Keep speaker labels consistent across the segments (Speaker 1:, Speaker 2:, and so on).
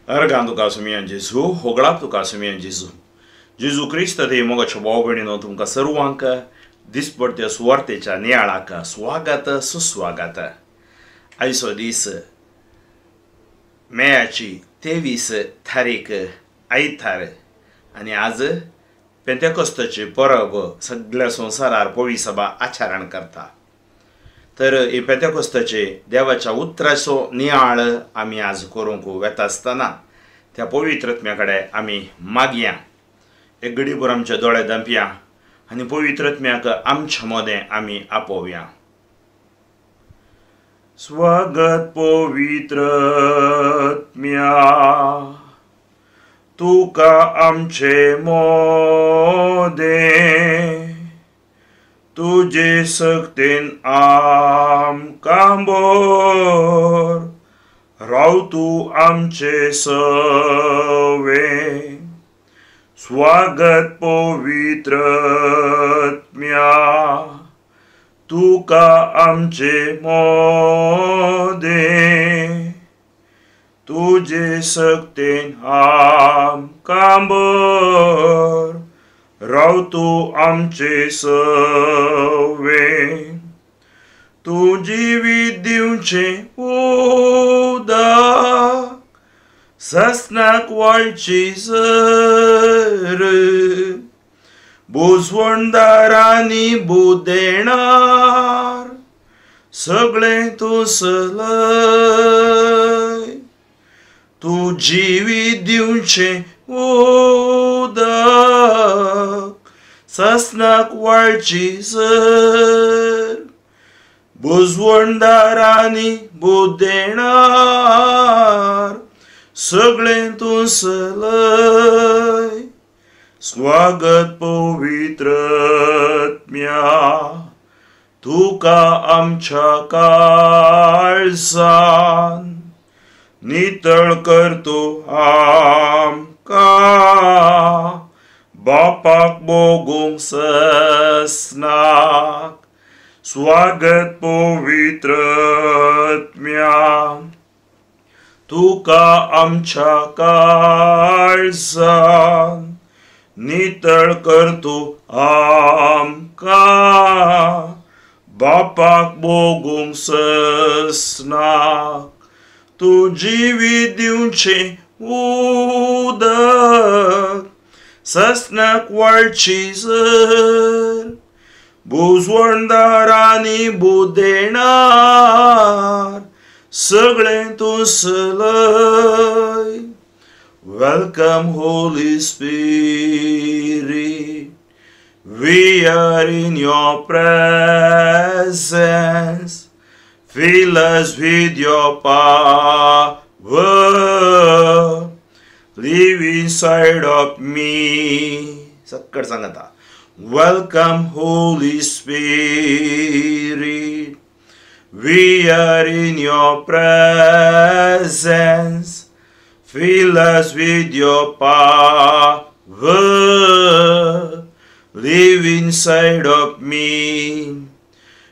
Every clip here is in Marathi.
Speaker 1: Argan tuka sumian Jesu, hoglap tuka sumian Jesu. Jesu Cristo de moga chobogणीनो तुमका सर्वांका दिसपडत्या सुवार्तेच्या नियाळाका स्वागत सुस्वागत. आयचो दीस मेयाची 23 तारीख आयतार आणि आज पेंतेकोस्ताची परब सगळ्या संवसारार पळी सभा आचरण करता. तर ही पेंतेकोस्ताचे देवाच्या उतराचो नियाळ आमी आज करूंक वेता आसतना त्या पवित्र आत्म्याकडे आमी मागया. एक घडीभर आमचे दोळे धांपया आनी पवित्र आत्म्याक आमच्या मदें आमी आपोवया. स्वागत पवित्र आत्म्या, तुका आमचे मोदें, तुजे सक्तेन आमकां बोर, राव तूं आमचे सवे. स्वागत पवित्र आत्म्या, तुका आमचे मोदें, तुजे सक्तेन आमकां बोर, राव तूं आमचे सवे. तूं जिवीत दिवचें उदक, ससनाक वाळची सर, बुजवणदारांनी बूद देणार, सगळें तूं सलय. तूं जिवीत दिवचें उदक, ससनाक वाळची सर, बुजवणदारांनी बूद देणार, सगळें तूं सलय. स्वागत पवित्र आत्म्या, तुका आमच्या काळजान नितळ करतो आमकां, बापाक बोगूंक ससनाक. स्वागत पवित्र आत्म्या, तुका आमच्या काळजान नितळ करतो आमकां, बापाक बोगूंक ससनाक. तूं जिवीत दिवचें उदक, ससनाक वाळची सर, बुजवणदारांनी बूद देणार, सगळें तूं सलय. Welcome Holy Spirit, we are in your presence, fill us with your power, live inside of me. सक्कड सांगता. Welcome Holy Spirit, we are in your presence, fill us with your power, live inside of me.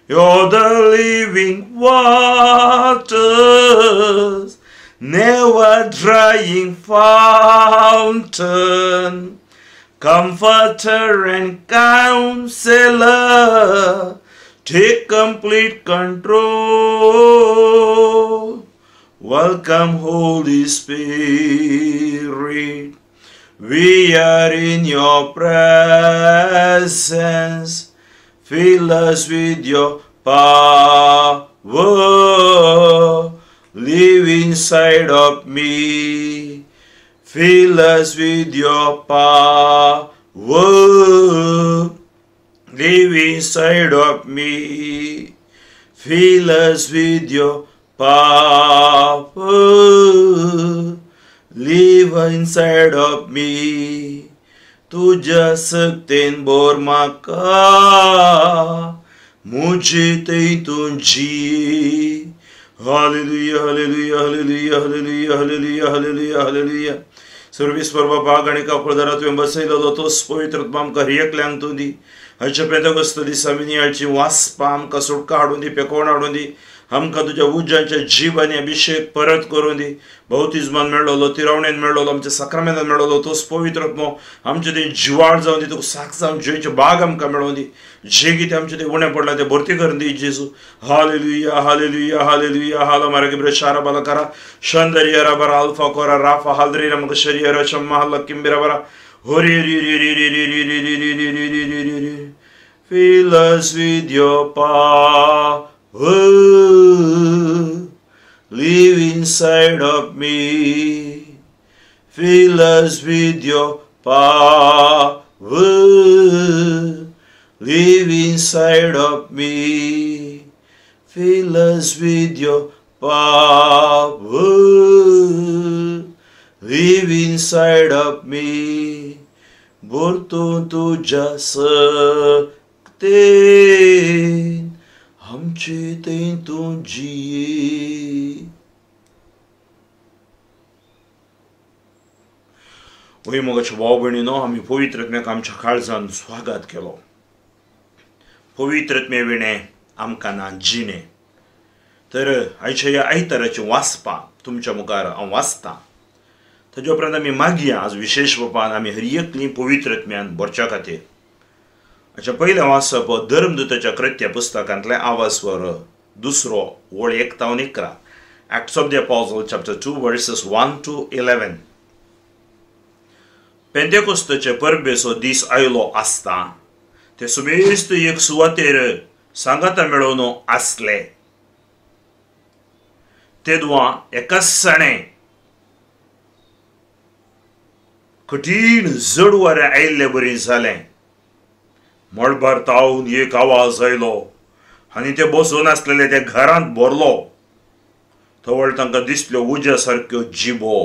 Speaker 1: You're the living waters, never drying fountain, comforter and counselor, take complete control. Welcome Holy Spirit, we are in your presence, fill us with your power, live inside of me. Fill us with your power, live inside of me. Fill us with your power, live inside of me. तुझ्या सक्तेन बोर म्हाका, मुझे तुझी. Hallelujah hallelujah hallelujah hallelujah hallelujah hallelujah hallelujah. Sarveshwar बाबा गणिका फळदारा तुवें बसयलेलो तोच पवित्र आत्मा आमकां एकल्यांक तूं दी. हाच्या पेंतेकोस्त दिसा नियाळची वासपा आमकां सुटका हाडून दी, पेकोवण हाडून दी. आमकां तुज्या उज्जांचे जीव आनी अभिषेक परत करून दी. भौतिजमान मेळ्ळलो, तिरवणेन मेळ्ळलो, आमच्या सक्रामेंतान मेळ्ळलो तोच पवित्र आत्मो आमचे ते जिवाळ जावन दी. तुका साक जावन जेवचे बाग आमकां मेळोवन दी. जे कितें आमचे ते उणें पडलां तें भरती करून दी जेजू. हालेलुया हालेलुया हालेलुया हाला मारा किब्रे शारा बाला करा शंदरिया राबरा अल्फा कोरा राफा हालदरी रमक शरिया रशम्मा हल्ला किंबिरा बरा होरी री री री री री री री री री री री री री री. Fill us with your power. Live inside of me. Fill us with your power. Live inside of me. Fill us with your power. Live inside of me. Borto tuja sakten आमचे तें तूं जिये. वय मोगाच्या भाव भयणीनो, आमी पवित्र आत्म्याक आमच्या काळजान स्वागत केलो. पवित्र आत्मे विणे आमकां ना जिणे. तर आयच्या ह्या आयताराचें वाचपा तुमच्या मुखार हांव वाचतां. ताजे उपरांत आमी मागया आज विशेश रुपान आमी हर एकलीं पवित्र आत्म्यान भरच्या खातीर. अच्छा पयलें वाचप धर्मदूताच्या कृत्य पुस्तकांतले आवाजवर 2 वळ 1 ते 11. Acts of the Apostle chapter 2 verses 1 to 11. पेंतेकोस्ताचे परबेचो दीस आयलो आसता ते सुबेस्त एक सुवातेर सांगाता मेळोवन आसले. तेदुआ एकाच साणे कठीण जड वारें आयिल्लें बरी जालें. मळबार तावन एक आवाज आयलो आनी ते बसून आसलेले त्या घरांत भरलो. थवळ तांकां दिसल्यो उज्या सारक्यो जिबो.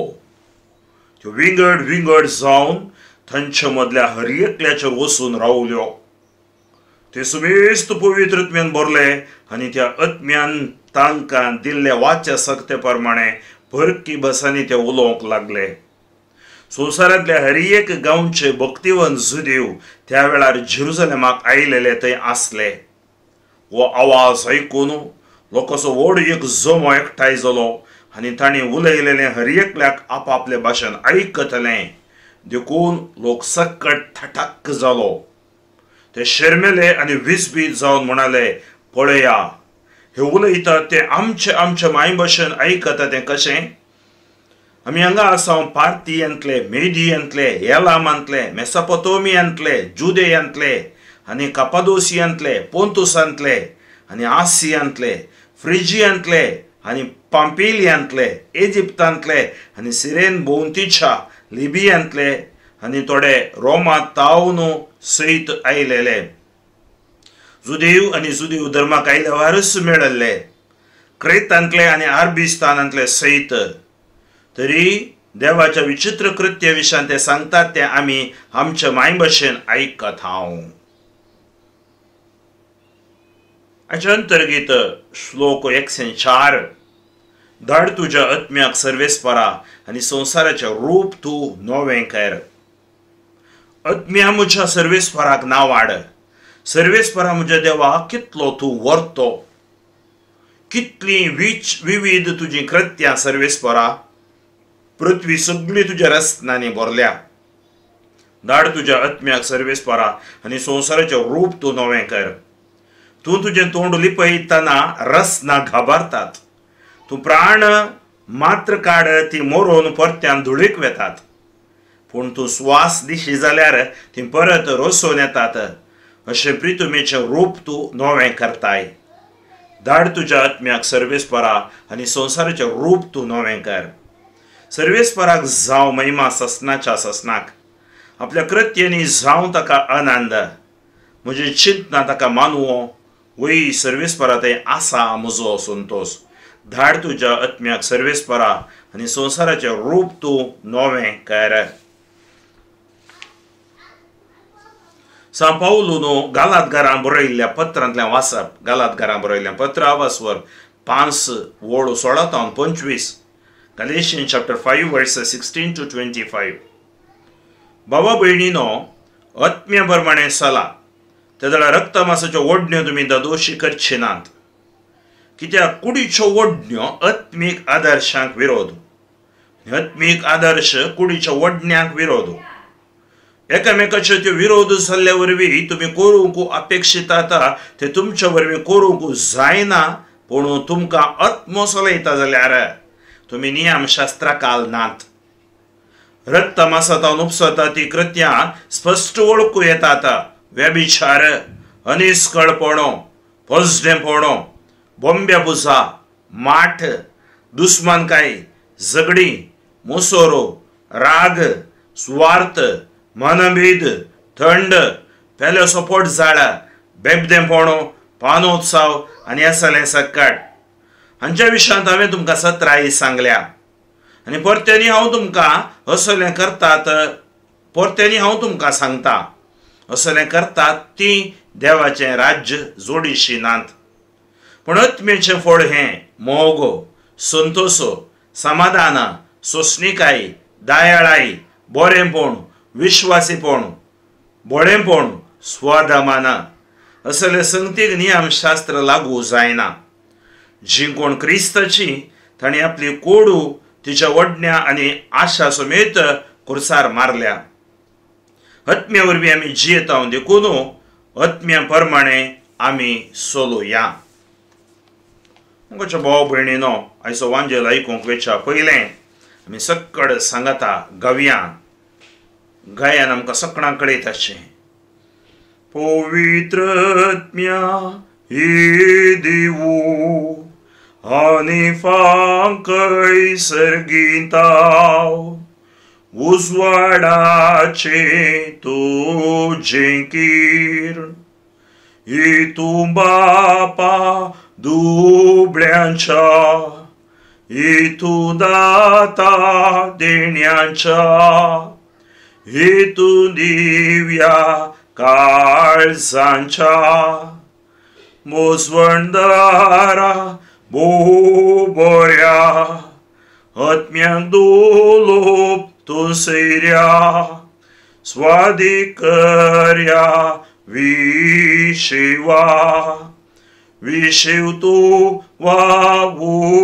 Speaker 1: त्यो विंगड विंगड जावन तांच्या मदल्या हर एकल्याचेर वचून रावल्यो. ते सुबेस्त पवित्र आत्म्यान भरले आनी त्या आत्म्यान तांकां दिल्ल्या वाच्या सक्ते प्रमाणे परकी भासांनी ते उलोवंक लागले. संवसारांतल्या हर एक गांवचे भक्तिवंत जुदेव त्या वेळार जेरुसलेमाक आयिल्ले थंय आसले. हो आवाज आयकून लोकांचो व्हड एक जमो एकठांय जालो आनी तांणी उलयलेलें हर एकल्याक आपापले भाशेन आयकतलें देखून लोक सक्कट थटाक जालो. ते शर्मेले आनी विस्बीत जावन म्हणाले, पळया हे उलयतात ते आमचे माय भाशेन आयकता तें कशें? आमी हांगा आसां पार्थियांतले, मेदियांतले, एलामांतले, मेसोपोटामियांतले, जुदेयांतले आनी कापादोसियांतले, पोंतुसांतले आनी आसियांतले, फ्रिजियांतले आनी पांपिलियांतले, इजिप्तांतले आनी सिरेन भोंवतीच्या लिबियांतले आनी थोडे रोमांत तावन सयत आयलेले. जुदेव आनी जुदेव धर्माक आयले वारस मेळिल्ले, क्रेतांतले आनी अरबिस्तानांतले सयत. तरी देवाच्या विचित्र कृत्या विशयान ते सांगतात ते आमी आमच्या माय भाशेन आयकत हांव. हाच्या अंतर्गत श्लोक 104. धाड तुज्या आत्म्याक सर्वेस्परा आनी संवसाराचें रूप तूं नवें कर. आत्म्या म्हज्या सर्वेस्पराक नांव वाड. सर्वेस्परा म्हज्या देवा कितलो तूं वर्तो. कितलीं विविध तुजीं कृत्यां सर्वेस्परा. पृथ्वी सगळी तुज्या रत्नांनी भरल्या. धाड तुज्या आत्म्याक सर्वेस्परा आनी संवसाराचें रूप तूं नवें कर. तूं तुजें तोंड लिपयतना रत्नां घाबरतात. तूं प्राण मात्र काड ती मरोवन परत्यान धुळीक वेतात. पूण तूं स्वास दिशी जाल्यार ती परत रोसून येतात. अशें प्रितुमेचें रूप तूं नवें करताय. धाड तुज्या आत्म्याक सर्वेस्परा आनी संवसाराचें रूप तूं नवें कर. सर्वेस्पराक जावं महिमा ससनाच्या ससनाक. आपल्या कृत्यांनी जावं ताका आनंद. म्हजें चिंतना ताका मानवो. वय सर्वेस्परा थंय आसा म्हजो संतोष. धाड तुज्या आत्म्याक सर्वेस्परा आनी संवसाराचें रूप तूं नवें कर. सांपावलून गालातकारांक बरयल्ल्या पत्रांतल्यान वाचप. गालातकारांक बरयल्लें पत्र आवाजवर 5 वळ 16 ते 25. Galatians chapter 5 verses 16 to 25. भावा भयणीनो, आत्म्या प्रमाणे चला. तेदळा रक्त मांसाच्यो ओडण्यो तुमी दोशी करचे नात. कित्याक कुडीच्यो वडण्यो आत्मीक आदर्शांक विरोध. आत्मीक आदर्श कुडीच्या वडण्यांक विरोध. एकामेकाचे त्यो विरोध जाल्ल्या वरवीं तुमी करूंक अपेक्षीत आसा ते तुमच्या वरवीं करूंक जायना. पूण तुमकां आत्मो चलयता जाल्यार तुमी नियमशास्त्राक नात. रक्त मांसांतल्यान उपसता ती कृत्यां स्पश्ट वळखूं येतात. व्यभिचार, अनिश्कळपणो, फसडेपणो, बोंब्यापुसा, माठ, दुस्मानकाय, झगडी, मुसोरो, राग, स्वार्थ, मनभेद, थंड, पेलो सपोट जाळा, बेबदेपणो, पानोत्सव आनी असलें सक्कट. हांच्या विशयांत हांवें तुमकां 17 सांगल्या. आनी परत्यांनी हांव तुमकां असलें करतात, परत्यांनी हांव तुमकां सांगता, असलें करतात तीं देवाचें राज्य जोडिशी नात. पूण आत्मेचें फळ हें मोग, संतोष, समाधान, सोंसणीकाय, दयाळाय, बरेंपण, विश्वासीपण, बळेपण, स्वदमान असले संगतीक नियमशास्त्र लागू जायना. जी कोण क्रिस्ताची ताणी आपली कोडू तिच्या वडण्या आनी आशा समेत कुर्सार मारल्या. आत्म्या वरवीं आमी जियेता देखून आत्म्या प्रमाणे आमी चलुया. गोंयच्या भाव भयणीनो, आयचो वांजेल आयकूंक वेच्या पयलें आमी सक्कड सांगता गव्या. गायन आमकां सकाळां कळयताचें. पवित्र आत्म्या हे देवू आनी फांकय सर्गिताव उजवाडाचे तुजें किरण तूं बापा दुबळ्यांच्या तूं दाता देण्यांच्या तूं दिव्या काळजांच्या मोजवणदारा भोव बऱ्या आत्म्यांक दोलोप तूं सैर्या स्वादिकर्या विशेवा विशेव तूं वावुरतेल्या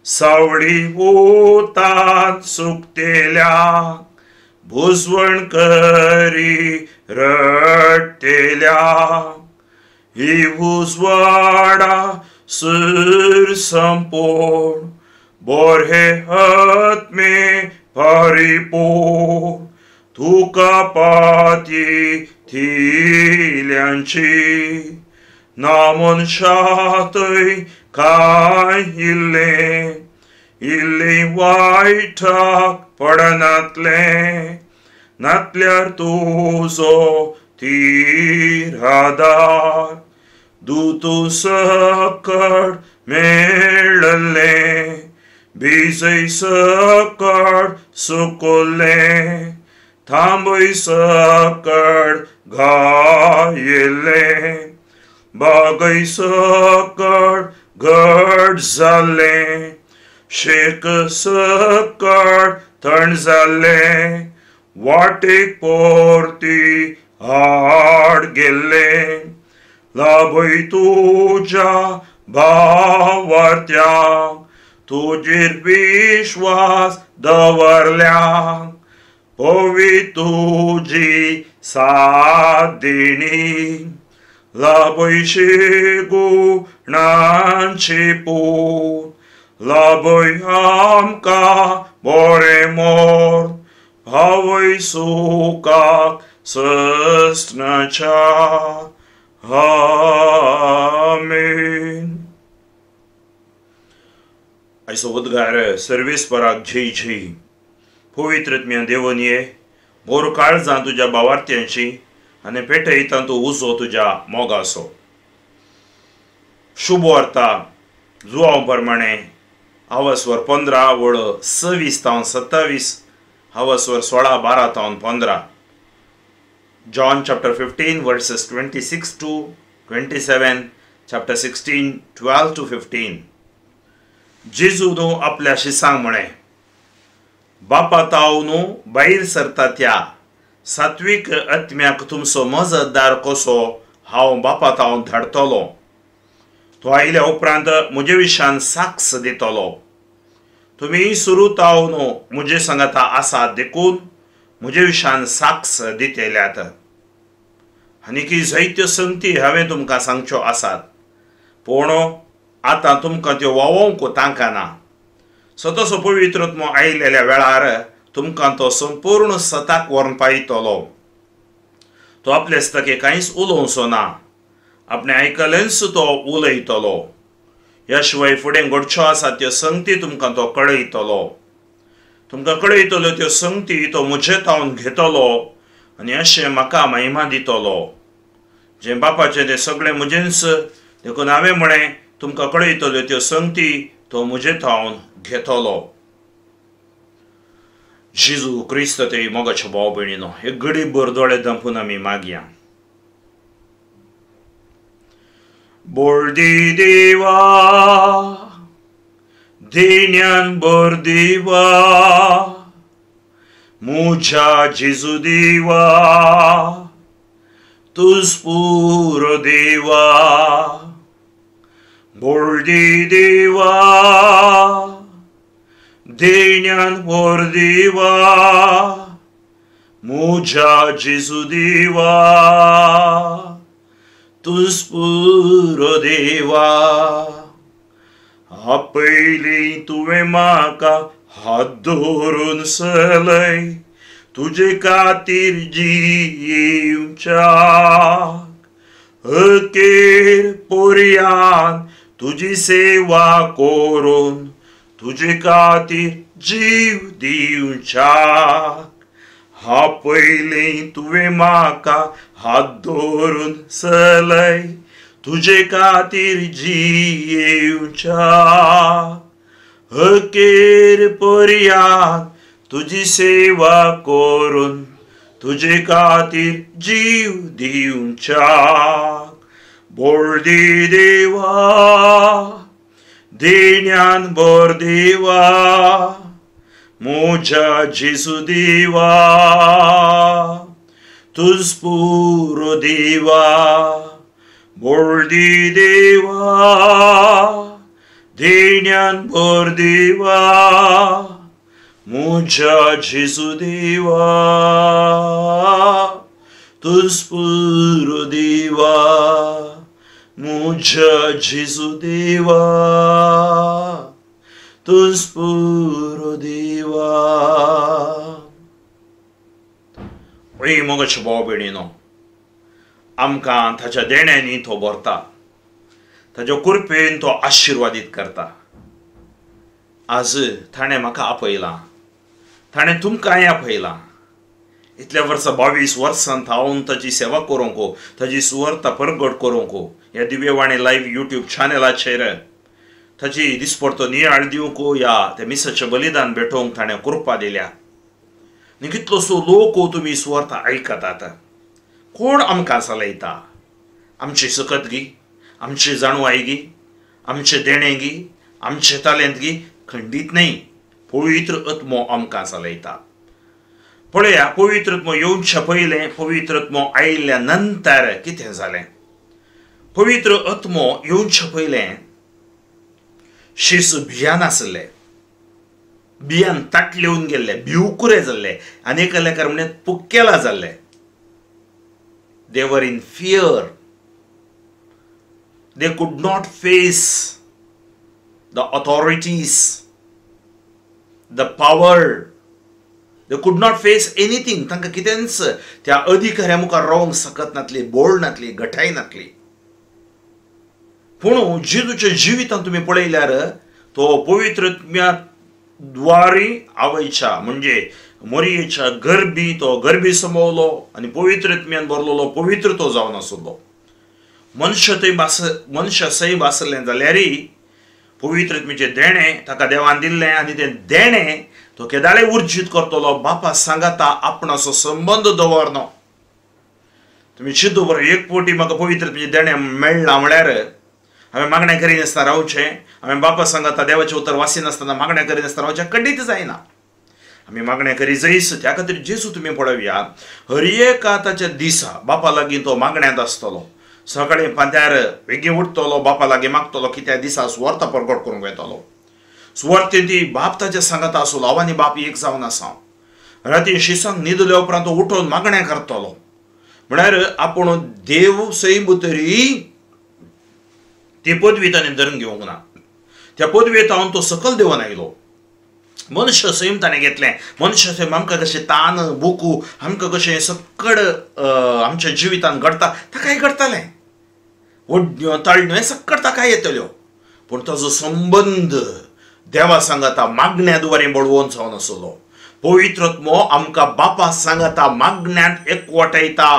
Speaker 1: सावळी ओतान सुकतेल्या भुजवण करी रडतेल्या ही उजवाडा सर संपोण बरे आत्मे परिपूर्ण तुका पाती थिल्यांची ना मनशातय काय इल्ले वायटाक पडनातले नातल्यार तुजो तिरादार दूतू सकट मेळ्ळले बिजय सकट सुकोले थांबय सकट घायले बागय सकट घट जाले शेक सकट थंड जाले वाटेक परती हाड गेले लाभय तुज्या भावार्थ्यांक तुजेर विश्वास दवरल्यांक पवित्र तुजी साथ देणी लाभय गुणांची पूत लाभय आमकां बरें मोर भावय सुखाक सस्नाच्या आमेन. आयचो उद्गार सर्वेस्पराक जय जय. पवित्र देवनिये बोर काळजां तुज्या भावार्थ्यांची आनी पेटयता तूं उजो तुज्या मोगाचो. शुभ वार्ता जुआंव प्रमाणे हावस्वर 15 वळ 26 तावन 27 हावस्वर 16 12 तावन 15 John chapter 15 verses 26 to 27, chapter 16 12 to 15. जेजून आपल्या शिसांक म्हणे बापा तावनू भायर सरता त्या सात्विक आत्म्याक तुमचो मजतदार कसो हांव बापा तावन धाडटलो. तो आयल्या उपरांत म्हजे विशयान साक्ष दितलो. तुम्ही सुरूतावन म्हजे सांगाता आसात देखून म्हजे विशयान साक्ष दितेल्यात. आनी जायत्यो संगती हांवें तुमकां सांगच्यो आसात, पूण आतां तुमकां त्यो वावोवंक तांकां ना. तसो पवित्र आत्मो आयिल्ल्या वेळार तुमकां तो संपूर्ण सताक व्हरून पायतलो. तो आपले हस्तके कांयच उलोवचो ना, आपणे आयकलेंच तो उलयतलो. ह्या शिवाय फुडें घडच्यो आसात त्यो संगती तुमकां तो कळयतलो. तुमकां कळयतल्यो त्यो संगती तो म्हजे तावन घेतलो आनी अशें म्हाका महिमा दितलो. जें बापाचें तें सगळें म्हजेंच, देखून हांवें म्हळें तुमकां कळयतल्यो त्यो संगती तो म्हजे तावन घेतलो. जेजू क्रिस्त ते मोगाच्या भाव भयणीनो, एक घडीभर दोळे धांपून आमी मागया. बोळदी देवा, देण्यान भर देवा, म्हज्या जेजू देवा, तुज पुरो देवा. बोळदी देवा, देण्यान भर देवा, म्हज्या जेजू देवा, तुज पुरो देवा. आपयली तुवें म्हाका हात धरून चलय, तुजे खातीर जिवच्याक. अखेर पर्यान तुजी सेवा करून तुजे खातीर जीव दिवच्याक. आपयली तुवें म्हाका हात धरून चलय, तुजे खातीर जिवच्याक. अखेर पर्यान तुजी सेवा करून तुजे खातीर जीव दिवच्याक. बोळदी देवा, देण्यान भर देवा, म्हज्या जेजू देवा, तुज पुरो देवा. बोळदी देवा, देण्यान भर देवा, म्हज्या जेजू देवा, तुज पुरो देवा. म्हज्या जेजू देवा, तुज पुरो देवा. ओय मोगाच्या भाव भयणीनो, आमकां ताच्या देण्यांनी तो भरता, ताच्या कृपेन तो आशिर्वादीत करता. आज ताणें म्हाका आपयलां, ताणें तुमकांय आपयलां. इतल्या वर्सां 22 वर्सांत हांव ताची सेवा करूंक, ताची सुवार्ता परगट करूंक ह्या दिव्यवाणी लायव्ह यूट्यूब चॅनलाचेर ताची दिसपडतो नियाळ दिवंक ह्या त्या मिसाचें बलिदान भेटोवंक ताणें कृपा दिल्या. आनी कितलोसो लोक तुमी सुवार्ता आयकतात. कोण आमकां चलयता? आमची सकतगी, आमची जाणवायगी, आमचे देणेगी, आमचे तालेंतगी? खंडीत न्ही. पवित्र आत्मो आमकां चलयता. पळया, पवित्र आत्मो येवच्या पयलें, पवित्र आत्मो आयिल्ल्या नंतर कितें जालें. पवित्र आत्मो येवच्या पयलें शीस भियान आसले, बियान ताटलेवन गेल्ले, भिवकुरे जाल्ले, आनीक लेकार म्हणजे पुक्केला जाल्ले. They were in fear. They could not face the authorities, the power. They could not face anything. तांकां कितेंच त्या अधिकाऱ्या मुखार रावंक सकत नासली, बोळ नासली, घटाय नासली. पूण जेजूच्या जिवितांत तुमी पळयल्यार तो पवित्र द्वारी आवयच्या म्हणजे मोरयेच्या गर्भी तो गर्भी समवलो आनी पवित्र आत्म्यान भरलेलो पवित्र तो जावन आसलो. मनुष्य सैब आसलें जाल्यारय पवित्र आत्म्याचें देणें ताका देवान दिल्लें आनी तें देणें तो केदाळे उर्जीत करतलो. बापा सांगाता आपणाचो संबंद दवरनो. तुमी चिंतू बरो, एक फावटी म्हाका पवित्र आत्म्याचें देणें मेळ्ळां म्हळ्यार हांवें मागणें करिनासतना रावचें, हांवें बापा सांगाता देवाचें उतर वाचिनासतना मागणें करिनासतना रावचें, खंडीत जायना. आमी मागणें करी जायच. त्या खातीर जेजू तुमी पळोवया, हर एका ताच्या दिसा बापा लागीं तो मागण्यांत आसतलो. सकाळी पांत्यार वेगी उठतलो बापा लागी मागतलो की त्या दिसा सुवार्ता प्रगट करूंक येतलो. सुवार्ते ती बाप ताचे सांगत आसलो, हांव आनी बाप एक जावन आसा. राती शिसांक न्हिदले उपरांत उठोवन मागणें करतलो. म्हळ्यार आपूण देव सई भितरी ती पदवी ताणें धरून घेवंक ना. त्या पदवेत हांव तो सकल देवन आयलो. मनुष्य सैम ताणें घेतलें. मनुष्य सैम आमकां कशें तान बुकू आमकां कशें सक्कड आमच्या जिवितांत घडटा ताकाय घडटालें. वडण्यो ताळण्यो हें सक्कड ताकाय येतल्यो. पूण ताजो संबंद देवा सांगता मागण्या द्वारे बळवून जावन आसलो. पवित्रत्व आमकां बापा सांगता मागण्यांत एकवटायता.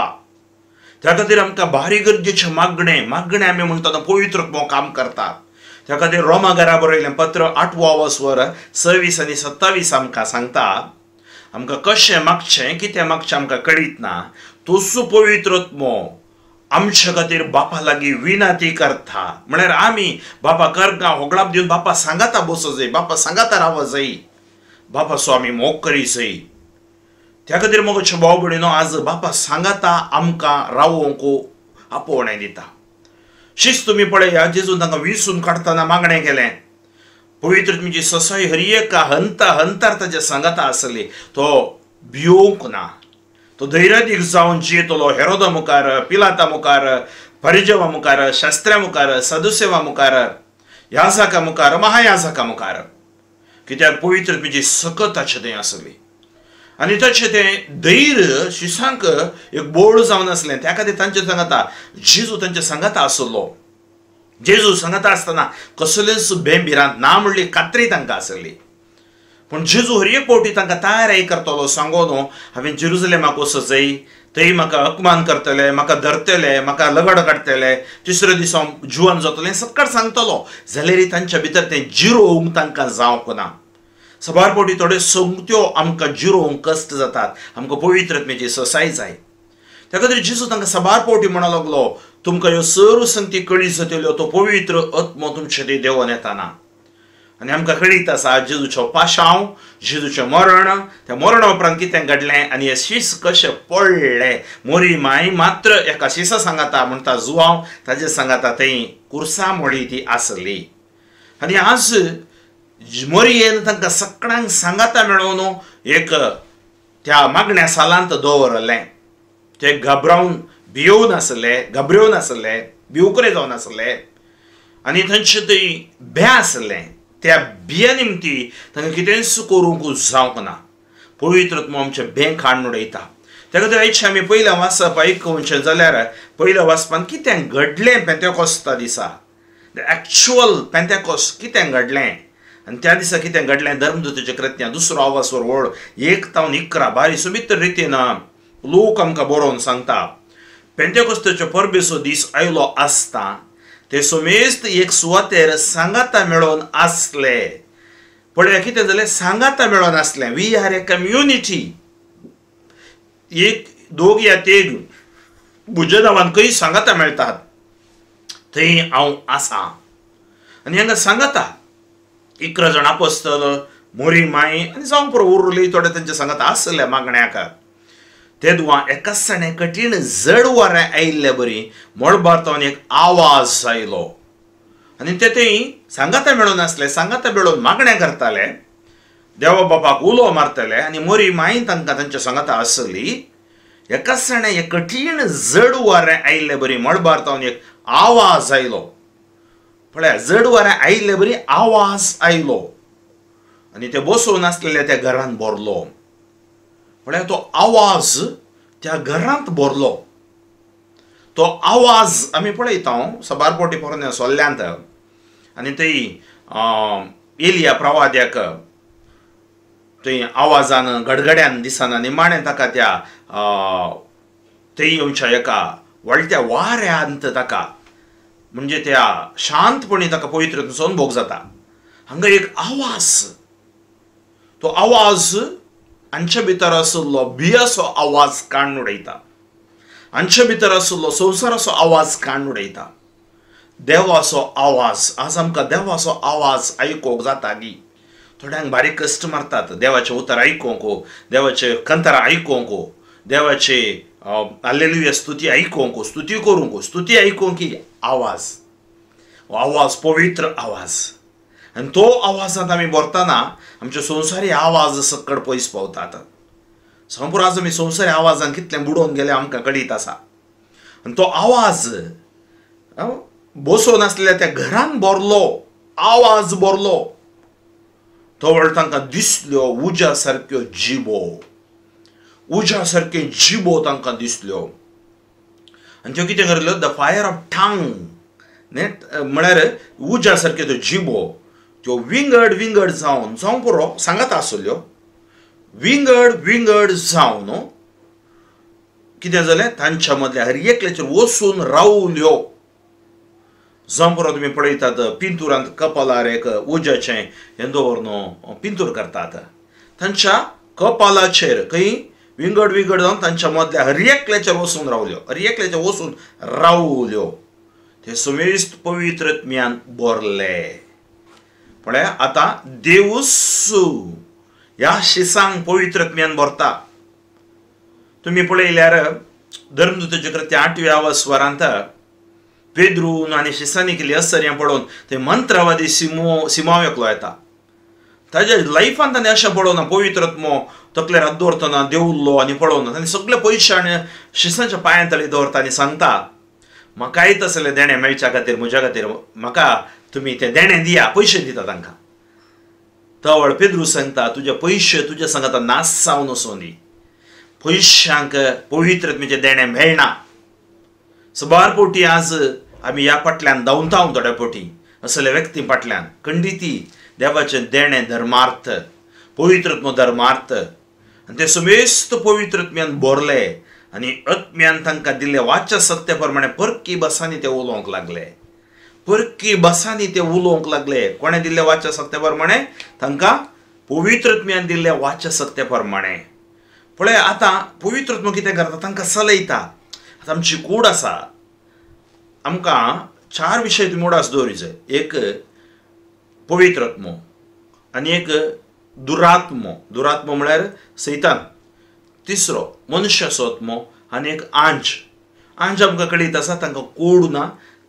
Speaker 1: त्या खातीर आमकां भारी गरजेचें मागणें आमी म्हणटा पवित्रत्व काम करता. त्या खातीर रोमाकारा बरयलें पत्र 8वा वसवर 26 आनी 27 आमकां सांगता आमकां कशें मागचें कितें मागचें आमकां कळीत ना. तोच पवित्रत्व आमच्या खातीर बापा लागीं विनंती करता. म्हळ्यार आमी बापा करगा होगळाप दिवन बापा सांगाता बसो जाय, बापा सांगाता राव जाय, बापा सो आमी मोग करी जाय. त्या खातीर मोगचे भाव भयणीनो आज बापा सांगाता आमकां रावोवंक आपोवणें दिता. शिस्त तुमी पळया जेजून तांकां विसरून काडटना मागणें केलें. पवित्र तुमची ससाई हरी एका हंतार ताचे सांगाता आसली. तो भिवूंक ना. तो धैर्यादीक जावन जियेतलो. हेरोदा मुखार, पिलाता मुखार, परिजवा मुखार, शास्त्र्या मुखार, सदुसेवा मुखार, याजका मुखार, महायाजका मुखार. कित्याक पवित्र तुमची सकत ताचे थंय आसली. आनी तशें तें धैर्य शिसांक एक बोळ जावन आसलें. त्या खातीर तांचे सांगता जेजू तांचे सांगता आसलो. जेजू सांगता आसतना कसलेंच बेंबिरांत ना म्हणली कात्री तांकां आसली. पूण जेजू हर एक फावटी तांकां तयारी करतलो. सांगोन हांवें जेरुसलेमाक वचचें, थंय म्हाका अपमान करतले, म्हाका धरतले, म्हाका लगड काडटले, तिसऱ्या दिसा जुवान जातलें सक्कड सांगतलो. जाल्यार तांच्या भितर तें जिरोवंक तांकां जावंक ना. सबार फावटी थोड्यो संगत्यो आमकां जिरोवंक कश्ट जातात. आमकां पवित्रत्वेची ससाय जाय. त्या खातीर जेजू तांकां सबार फावटी म्हणूंक लागलो तुमकां ह्यो सर्व संगती कळीत जातल्यो तो पवित्र आत्मो तुमचे थंय देंवन येताना. आनी आमकां कळीत आसा जेजूचो पाशांव, जेजूचें मरण, त्या मरणा उपरांत कितें घडलें आनी हे शीस कशें पडलें. मोरी माय मात्र एका शिसा सांगता म्हणटा जुवांव ताजे सांगता थंय कुर्सा मोडी ती आसली. आनी आज मोरयेन तांकां सगळ्यांक सांगाता मेळोवन एक त्या मागण्या सालांत दवरलें. ते घबरावन भियोवन आसले, भिवकरे जावन आसले आनी थंयचे थंय भे आसलें. त्या भिया निमती तांकां कितेंच करूंक जावंक ना. पवित्रत्व आमचे भे काडून उडयता. त्या खातीर आयचे आमी पयलें वाचप आयकुचें जाल्यार पयल्या वाचपान कितें घडलें पेंतेकोस्ता दिसा. एक्चुअल पेंतेकोस्त कितें घडलें आनी त्या दिसा कितें घडलें धर्मदूताच्या कृत्यां 2रो आवाजवर वळ 1 ते 11 बारी सुमित्र रितीन लोक आमकां बरोवन सांगता. पेंतेकोस्ताचो परबेचो दीस आयलो आसता ते सोमेस्त एक सुवातेर सांगाता मेळोन आसले. पळया कितें जालें, सांगाता मेळोन आसलें. We are a community. एक दोग या तेग भुजे नांवान खंय सांगाता मेळटात थंय हांव आसा. आनी हांगा सांगाता 11 जाण आपोस्तल, मोरी माई आनी जावं पुरो उरली थोडे तांचे सांगाता आसले मागण्याक. तेदुआ एकासाणे कठीण जड वारें आयिल्ले बरी मळबारतावन एक आवाज आयलो आनी ते थंय सांगाता मेळोन आसले. सांगाता मेळोन मागण्या करताले, देवा बापाक उलो मारतले आनी मोरी माई तांकां तांच्या सांगाता आसली. एकासाणे एक कठीण जड वारें आयिल्ले बरी मळबारतावन एक आवाज आयलो. पळया जड वारें आयिल्ले बरी आवाज आयलो आनी ते बसोवन आसलेले त्या घरांत भरलो. म्हळ्यार तो आवाज त्या घरांत भरलो. तो आवाज आमी पळयता सबार फावटी पोरने सोल्ल्यांत आनी थंय एलिया प्रवाद्याक थंय आवाजान गडगड्यान दिसना निमाणें ताका त्या थंय येवच्या एका व्हडल्या वाऱ्यांत ताका म्हणजे त्या शांतपणी ताका पवित्रतेचो अनुभव जाता. हांगा एक आवाज, तो आवाज आमच्या भितर आसलो भियाचो आवाज काडून उडयता. आमच्या भितर आसलो संवसाराचो आवाज काडून उडयता. देवाचो आवाज. आज आमकां देवाचो आवाज आयकोंक जाता गी. थोड्यांक बारीक कश्ट मारतात देवाचें उतर आयकोंक, देवाचे कंतरां आयकोंक, देवाचे हालेलुया स्तुती आयकोंक, स्तुती करूंक, स्तुती आयकोंक की आवाज पवित्र आवाज. आनी तो आवाजांत आमी बरतना आमचे संवसारी आवाज सकड पयस पावतात. संपूर्ण आज आमी संवसारी आवाजान कितले बुडोवन गेले आमकां कळीत आसा. आनी तो आवाज बसोवन आसलेल्या त्या घरान बरलो, आवाज बरलो, तो वेळ तांकां दिसल्यो उज्या सारक्यो जिबो, उज्या सारके जिबो तांकां दिसल्यो. आनी त्यो कितें करल्यो, द फायर ऑफ टंग म्हळ्यार उज्या सारक्यो त्यो जिबो त्यो विंगड जावन पुरो सांगत आसल्यो. विंगड जावन कितें जालें, तांच्या मदल्या हर एकल्याचेर वचून रावल्यो. जावं पुरो तुमी पळयतात पिंतुरांत कपालार एक उज्याचें हें दवरून पिंतूर करतात. तांच्या कपालाचेर खंय विंगड जावन तांच्या मदल्या हर एकल्याचेर वचून रावल्यो, हर एकल्याचेर वचून रावल्यो. ते समेस्त पवित्रत्म्यान भरले. पळय आतां देवूस ह्या शिसांक पवित्रत्म्यान भरता. तुमी पळयल्यार धर्मदूताचे कृत्य 8व्या स्वरांत पेद्रून आनी शिसांनी केली असर हें पळोवन ते मंत्रवादी सिमाव एकलो येता. ताच्या लायफान ताणें अशें पळोवना पवित्रत्मो तकलेर हात दवरतना देंवल्लो आनी पळोवना. ताणें सगळे पयशे आनी शिसांच्या पांयां तळी दवरता आनी सांगता, म्हाका येत आसले देणे मेळच्या खातीर, म्हज्या खातीर म्हाका तुमी ते देणे दिया, पयशे दिता तांकां. तो वेळ पेद्रू सांगता, तुजे पयशे तुजे सांगता नास जावन वचूं दी. पयशांक पवित्रत्मेचे देणे मेळना. सबार पोटी आज आमी ह्या फाटल्यान धांवता थोड्या पोटी असले व्यक्ती फाटल्यान खंडिती देवाचे देणे धर्मार्थ, पवित्रत्म धर्मार्थ. आनी ते समेस्त पवित्रत्म्यान भरले आनी आत्म्यान तांकां दिल्ले वाच्या सत्या प्रमाणे परकी बसांनी ते उलोवंक लागले. परकी बसांनी ते उलोवंक लागले. कोणें दिल्ले वाच्या सत्या प्रमाणे? तांकां पवित्रत्म्यान दिल्ले वाच्या सत्या प्रमाणे. पळय आतां पवित्रत्म कितें करता, तांकां चलयता. आतां आमची कूड आसा, आमकां 4 विशय तुमी उडास दवरूं जाय. एक पवित्रत्म आनी एक दुरात्म. दुरात्म म्हळ्यार सैतान. तिसरो मनुष्याचो आत्मो आनी एक आंज. आंज आमकां कळीत आसा, तांकां कूड ना,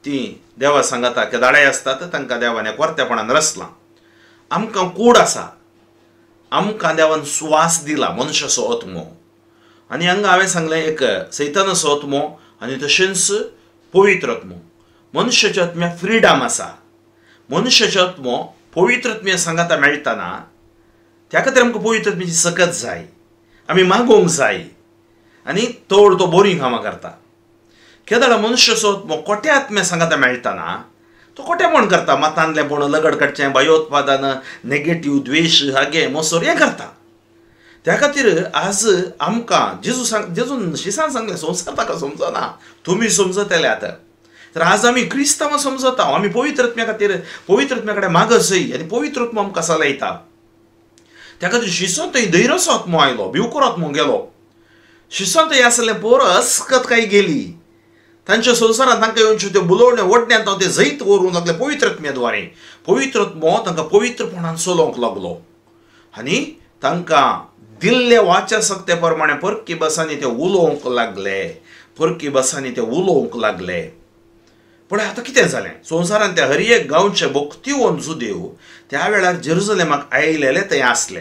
Speaker 1: ती देवा सांगता केदाळे आसतात, तांकां देवान कोरतेपणान रचलां. आमकां कूड आसा, आमकां देवान स्वास दिला मनुष्याचो आत्मो. आनी हांगा हांवें सांगलें एक सैतानाचो आत्मो आनी तशेंच पवित्र आत्मो. मनुष्याच्या आत्म्याक फ्रिडम आसा. मनुष्याचो आत्मो पवित्रत्म्या सांगता मेळटना त्या खातीर आमकां पवित्रत्म्याची सकत जाय, आमी मागोवंक जाय आनी तो बरी कामां करता. केदाळ मनुष्याचो आत्मो कोट्या आत्म्या सांगता मेळटना तो कोटेपण करता. मतांतलेपण, लगड काडचें, भयोत्पादन, नेगेटीव, द्वेश, हागे मोसोर हें करता. त्या खातीर आज आमकां जेजून शिसान सांगलें संवसार ताका समजना, तुमी समजतले. आतां तर आज आमी क्रिस्तांवां समजता, आमी पवित्रत्म्या खातीर पवित्रत्म्या कडेन मागत जाय आनी पवित्रत्म आमकां चलयता. त्या खातीर शिसांत धैर्यचो आत्मो आयलो, भिवकुरो आत्मो गेलो. शिसांत आसलें पोर अस्कत काही गेली. तांच्या संवसारांत तांकां येवच्यो त्यो बुलोवण्यो वडण्यान ते जैत व्हरूंक लागले पवित्रत्म्याद्वारे. पवित्रत्मो तांकां पवित्रपणान चलोवंक लागलो आनी तांकां दिल्ले वाच्या सक्ते प्रमाणे परकी बसांनी ते उलोवंक लागले. परकी बसांनी ते उलोवंक लागले. पण आतां कितें जालें, संवसारांत ते हर एक गांवचे भक्तिवंत जुदेव त्या वेळार जेरुसलेमाक आयिल्ले थंय आसले.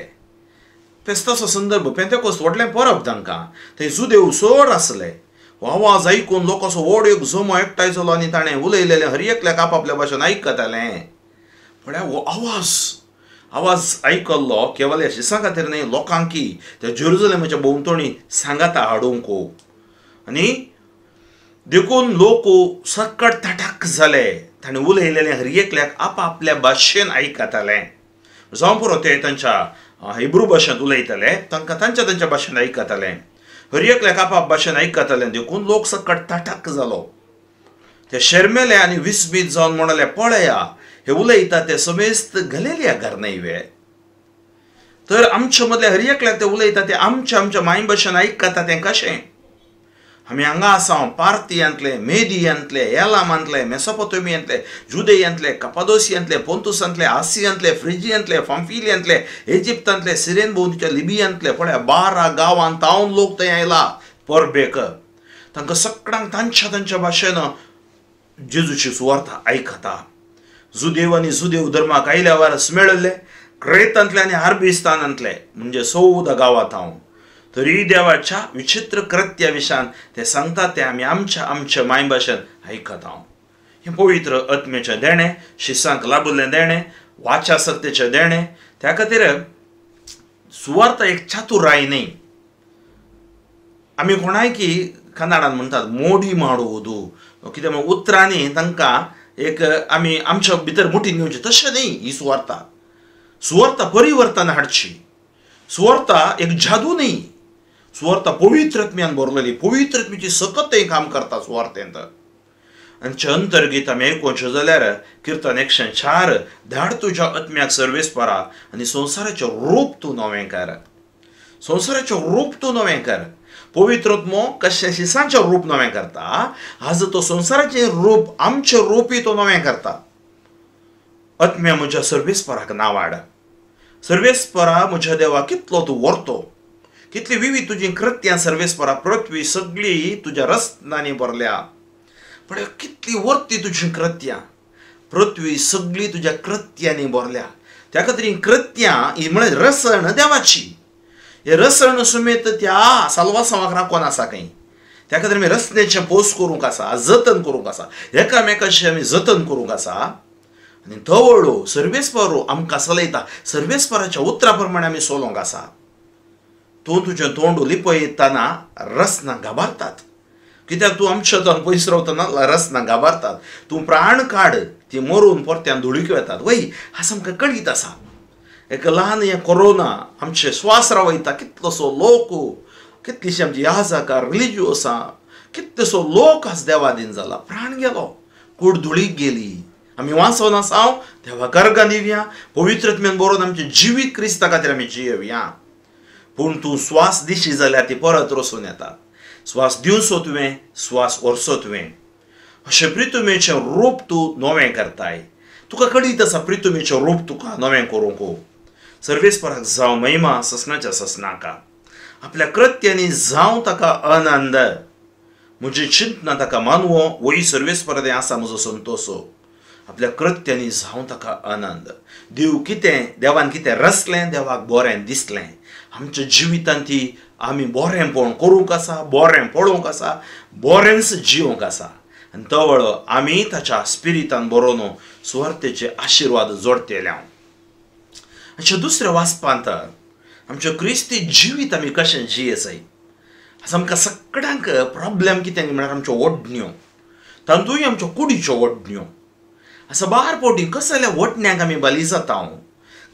Speaker 1: फेस्ताचो संदर्भ, पेंतेकोस्त व्हडलें परब तांकां. थंय जुदेव चड आसले. हो आवाज आयकून लोकांचो व्हड एक जमो एकठांय जालो आनी ताणें उलयलेलें हर एकल्याक आपापल्या भाशेन आयकतालें. म्हळ्यार हो आवाज आयकल्लो केवल ह्या शिसां खातीर न्हय, लोकांकी त्या जेरुसलेमाच्या भोंवतणी सांगाता हाडूंक. आनी देखून लोक सकट ताटाक जाले. ताणें उलयलेलें हर एकल्याक आपापल्या भाशेन आयकतालें. जावं पुरो ते तांच्या हिब्रू भाशेंत उलयताले, तांकां तांच्या भाशेन आयकतालें. हर एकल्याक आपाप भाशेन आयकतालें. देखून लोक सकट ताटाक जालो. ते शर्मेले आनी विस्मीत जावन म्हणले, पळया हे उलयता ते समेस्त गलेलिया घरनैवे. तर आमच्या मदले हर एकल्याक ते उलयता ते आमच्या माय भाशेन आयकता तें कशें? आमी हांगा आसा पार्थियांतले, मेदियांतले, एलामांतले, मेसोपोटेमियांतले, जुदेयांतले, कपादोसियांतले, पोंतुसांतले, आसियांतले, फ्रिजियांतले, पंफिलियांतले, इजिप्तांतले, सिरेन भोंवतीच्या लिबियांतले, पळय 12 गांवांत तावन लोक थंय आयला पोरबेक तांकां सगळ्यांक तांच्या तांच्या भाशेन जेजूची सुवार्थ आयकता. जुदेव आनी जुदेव धर्माक आयल्या वारस मेळिल्ले क्रेतांतले आनी अरबिस्तानांतले म्हणजे 14 गांवांत हांव तरी देवाच्या विचित्र कृत्या विशयान ते सांगतात ते आमी आमच्या माय भाशेन आयकत हांव. हे पवित्र आत्म्याचें देणें, शिसांक लाबुल्लें देणें, वाचा सत्तेचें देणें. त्या खातीर सुवार्थ एक चातुराय न्ही. आमी कोणाय की कन्नडान म्हणटात मोडी माडोवोदू कितें म्हण उतरांनी तांकां एक आमी आमच्या भितर मुठीन घेवचें तशें न्ही. ही सुवार्थ परिवर्तन हाडची. सुवार्थ एक जादू न्ही. सुवार्थ पवित्र आत्म्यान भरलेली, पवित्र आत्म्याची सकत हें काम करता सुवार्थेंत. आनी अंतर्गीत आमी आयकुचें जाल्यार किर्तन 104 धाड तुज्या आत्म्याक सर्वेस्परा आनी संवसाराचें रूप तूं नवें कर. संवसाराचें रूप तूं नवें कर. पवित्र आत्मो कशें शिसांचें रूप नवें करता, आज तो संवसाराचें रूप आमचें रूपय तो नवें करता. आत्म्या म्हज्या सर्वेस्पराक नांवाड. सर्वेस्परा म्हज्या देवा कितलो तूं व्हरतो, कितली विविध तुजीं कृत्यां सर्वेस्परा. पृथ्वी सगळी तुज्या रत्नांनी भरल्या. पण कितली वर्ती तुजी कृत्यां. पृथ्वी सगळी तुज्या कृत्यांनी भरल्या. त्या खातीर ही कृत्यां ही म्हळ्यार रसण देवाची. हे रसण सुमेत त्या साल्वासांवाक राखून आसा खंय. त्या खातीर आमी रसण्याचें पोस करूंक आसा, जतन करूंक आसा, एकामेकाचें आमी जतन करूंक आसा. आनी धवळो सर्वेस्परो आमकां चलयता. सर्वेस्पराच्या उतरा प्रमाणे आमी चलोंक आसा. तूं तुजें तोंड लिपयतना रसनां गाबारतात. कित्याक तूं आमच्या तोंड पयस रावतना रसनां गाबारतात. तूं प्राण काड ती मरून परत्यान धुळीक येतात. वय हांस आमकां कळीत आसा. एक ल्हान हें कोरोना आमचे स्वास रावयता. कितलोसो लोक, कितलीशीं आमची याजकां, रिलिजियसां, कितलेसो लोक आज देवादीन जाला. प्राण गेलो, कूड धुळीक गेली. आमी वाचोन आसाव देवा कर्गां दिवया. पवित्र आत्म्यान बरोवन आमचें जिवीत क्रिस्ता खातीर आमी जियेवया. पूण तूं स्वास दिशी जाल्यार ती परत रसून येता. स्वास दिवचो तुवें, स्वास व्हरचो तुवें. अशें प्रितुमेचें रूप तूं नवें करताय. तुका कळीत आसा प्रितुमेचें रूप तुका नवें करूंक. सर्वेस्पराक जावं महिमा ससनाच्या ससनाका. आपल्या कृत्यांनी जावं ताका आनंद. म्हजें चिंतना ताका मानवो वही सर्वेस्पर तें आसा म्हजो संतोषो. आपल्या कृत्यांनी जावं ताका आनंद. देवान कितें रचलें, देवाक बरें दिसलें. आमच्या जिवितांत ती आमी बरेंपण करूंक आसा, बरें पळोवंक आसा, बरेंच जिवंक आसा. आनी तो वेळो आमी ताच्या स्पिरितान बरोवन सुवार्थेचे आशिर्वाद जोडतेले. अशें दुसऱ्या वाचपांत आमचें क्रिस्ती जिवीत आमी कशें जियेसाय. आज आमकां सगळ्यांक प्रॉब्लेम कितें म्हळ्यार आमच्यो ओडण्यो, तातूंय आमच्यो कुडीच्यो ओडण्यो. आसा बारपोटी कसल्या वटण्यांक आमी बली जाता.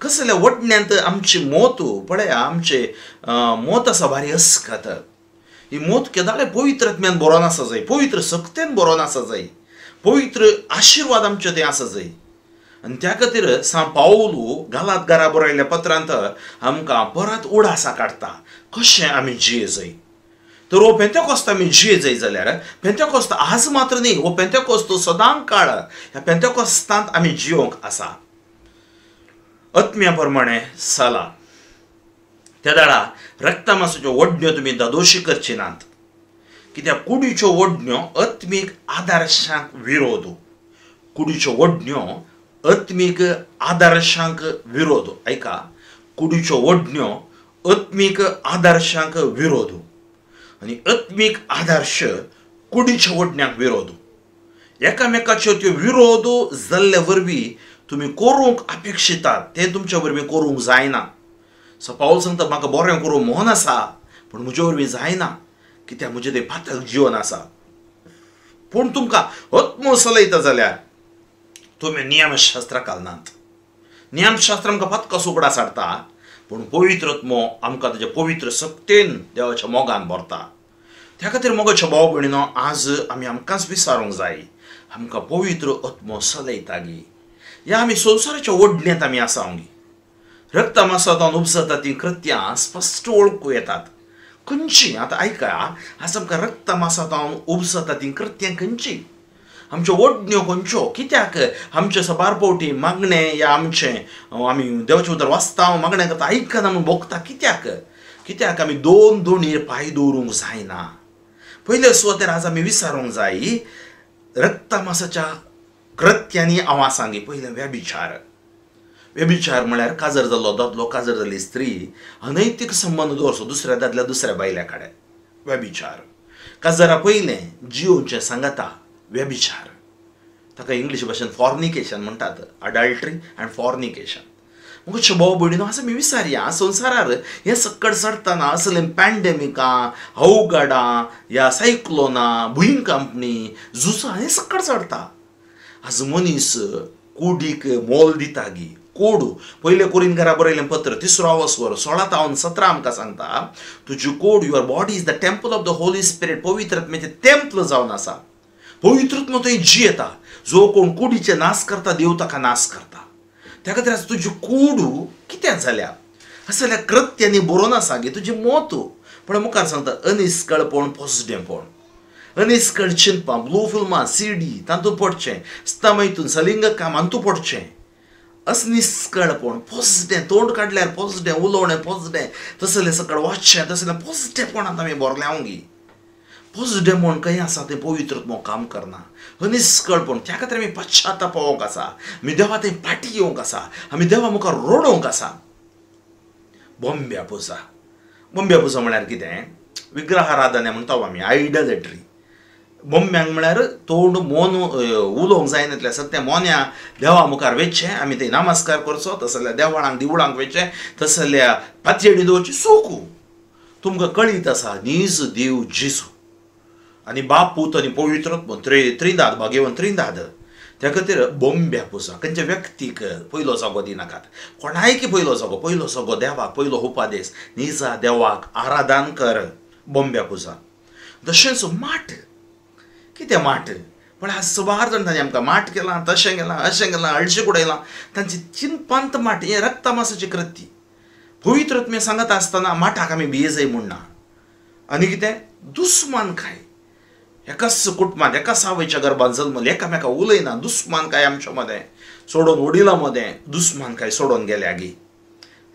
Speaker 1: कसल्या वटण्यांत आमची मोत पळया. आमचे मोत आसा भारी अस्खत. ही मोत केदाळे पवित्र आत्म्यान बरोवन आसा जाय, पवित्र सक्तेन बरोवन आसा जाय, पवित्र आशिर्वाद आमचे ते आसा जाय. आनी त्या खातीर सा पावलू गालातकारा बरयल्ल्या पत्रांत आमकां परत उडासा काडटा कशें आमी जिये जाय. तर हो पेंतेकोस्त आमी जिये जाय जाल्यार पेंतेकोस्त आज मात्र न्ही, हो पेंतेकोस्त सदांच काळ. ह्या पेंतेकोस्तांत आमी जिवंक आसा. आत्म्या प्रमाणे चला. त्या दाडा रक्तमांसाच्यो ओडण्यो तुमी दादोशी करची नात. कित्याक कुडीच्यो ओडण्यो आत्मीक आदर्शांक विरोध. कुडीच्यो ओडण्यो आत्मीक आदर्शांक विरोध. ऐका, कुडीच्यो ओडण्यो आत्मीक आदर्शांक विरोध. आनी आत्मीक आदर्श कुडीच्या ओडण्यांक विरोध. एकामेकाच्यो त्यो विरोध जाल्ले वरवीं तुमी करूंक अपेक्षितात तें तुमच्या वरवीं करूंक जायना. सो पावल सांगता म्हाका बरें करूंक मन आसा पूण म्हजे वरवीं जायना कित्याक म्हजें तें पातळ जिवन आसा. पूण तुमकां आत्मो चलयता जाल्यार तुमी नियमशास्त्र घालनात. नियमशास्त्र आमकां पत्कास उगडा सारता पूण पवित्र आत्मो आमकां ताच्या पवित्र सक्तेन देवाच्या मोगान भरता. त्या खातीर मोगाच्या भाव भयणीनो आज आमी आमकांच विचारूंक जाय आमकां पवित्र आत्मो चलयता गी. ह्या आमी संवसाराच्या ओडण्यांत आमी आसांगी. रक्तमांसांतल्यान उपजता ती कृत्यां स्पश्ट वळखूं येतात. खंयची आतां आयका, आज आमकां रक्तमांसांतल्यान उपजता ती कृत्यां खंयची, आमच्यो ओडण्यो खंयच्यो. कित्याक आमचे सबारपोवटी मागणे या आमचें आमी देवाचे उतर वाचता मागणे करता आयकना म्हूण भोगता. कित्याक आमी दोन दोणीर पांय दवरूंक जायना. पहिले सुवातेर आज आमी विचारूंक जाय रक्ता मांसाच्या कृत्यांनी हांव सांगी पहिले व्यभिचार म्हळ्यार काजर जाल्लो दादलो काजर जाल्ली स्त्री अनैतीक संबंध दवरचो दुसऱ्या दादल्या दुसऱ्या बायल्या कडेन व्यभिचार काजरा पयलें जिवोवचें सांगता व्यभिचार ताका इंग्लीश भाशेन फॉर्निकेशन म्हणटात अडल्ट्री अँड फॉर्निकेशन मुगो भाव भयणीनो आज आमी विचारया संवसारार हें सक्कड चडटना असलें पॅन्डेमिकां अवघडां ह्या सायक्लोनां भुंयकांपणी झुजां हें सक्कड चडटा आज मनीस कोडीक मोल दिता गी कोड पयले कोरिंथकारां बरयलें पत्र 3रो वस्वर 16 ते 17 आमकां सांगता तुजी code your body is the temple of the holy spirit पवित्र आत्म्याचें टेम्पल जावन आसा पवित्र आत्मा थंय जियेता जो कोण कुडीचे नाश करता देव ताका नाश करता त्या खातीर तुजी कूड कित्याक जाल्या असल्या कृत्यांनी बरोवन आसा गे तुजी मोत पण मुखार सांगता अनिस्कळपण पोसडेपण अनिस्कळ चिंतपां ब्लू फिल्मां सीडी तातूंत पडचें स्तम हितून सलिंग काम हातूंत पडचें असनिस्कळपण पोसडें तोंड काडल्यार पोसडें उलोवणें पोसडें तसलें सकळ वाचचें तसलें पोसडेपणांत आमी भरल्या गी पोसडें म्हण खंय आसा तें पवित्र आत्मो काम करना अनिस्कळपण त्या खातीर आमी पश्चातापावंक आसा आमी देवा थंय फाटी येवंक आसा आमी देवा मुखार रडोवंक आसा बोंब्या पुजा म्हळ्यार कितें विग्रहाराधना म्हणटा आमी आयडलेट्री बोंब्यांक म्हळ्यार तोंड मोन उलोवंक जायनातलें सत्य मोन्या देवा मुखार वेचचें आमी थंय नमस्कार करचो तसल्या देवळांक दिवळांक वेचचें तसल्या पातयेडी दवरची सोकू तुमकां कळीत आसा नीज देव जेजू आनी बाप पूत आनी पवित्र आत्मा त्रिदाद भाग्यवन त्रिदाद त्या खातीर बोंब्या पुजा खंयचे व्यक्तीक पयलो जागो दिनाकात कोणायकी पयलो जागो देवाक पयलो उपादेश निजा देवाक आराधन कर बोंब्या पुजा तशेंच माठ कितें माठ पण आज सुमार जाण तांणी आमकां माठ केलां तशें केलां अशें केलां हळशीक उडयलां तांची चिंतपांत माठ हें रक्ता मांसाची कृती पवित्र आत्मे सांगत आसतना माठाक आमी भियेजय म्हणना आनी कितें दुस्मानकाय एकाच कुटुंबात एकाच आवयच्या गर्भात जल्मले एकामेका उलयना दुस्मानकाय आमच्या मदें सोडून वडिलां मदें दुस्मानकाय सोडून गेल्या गी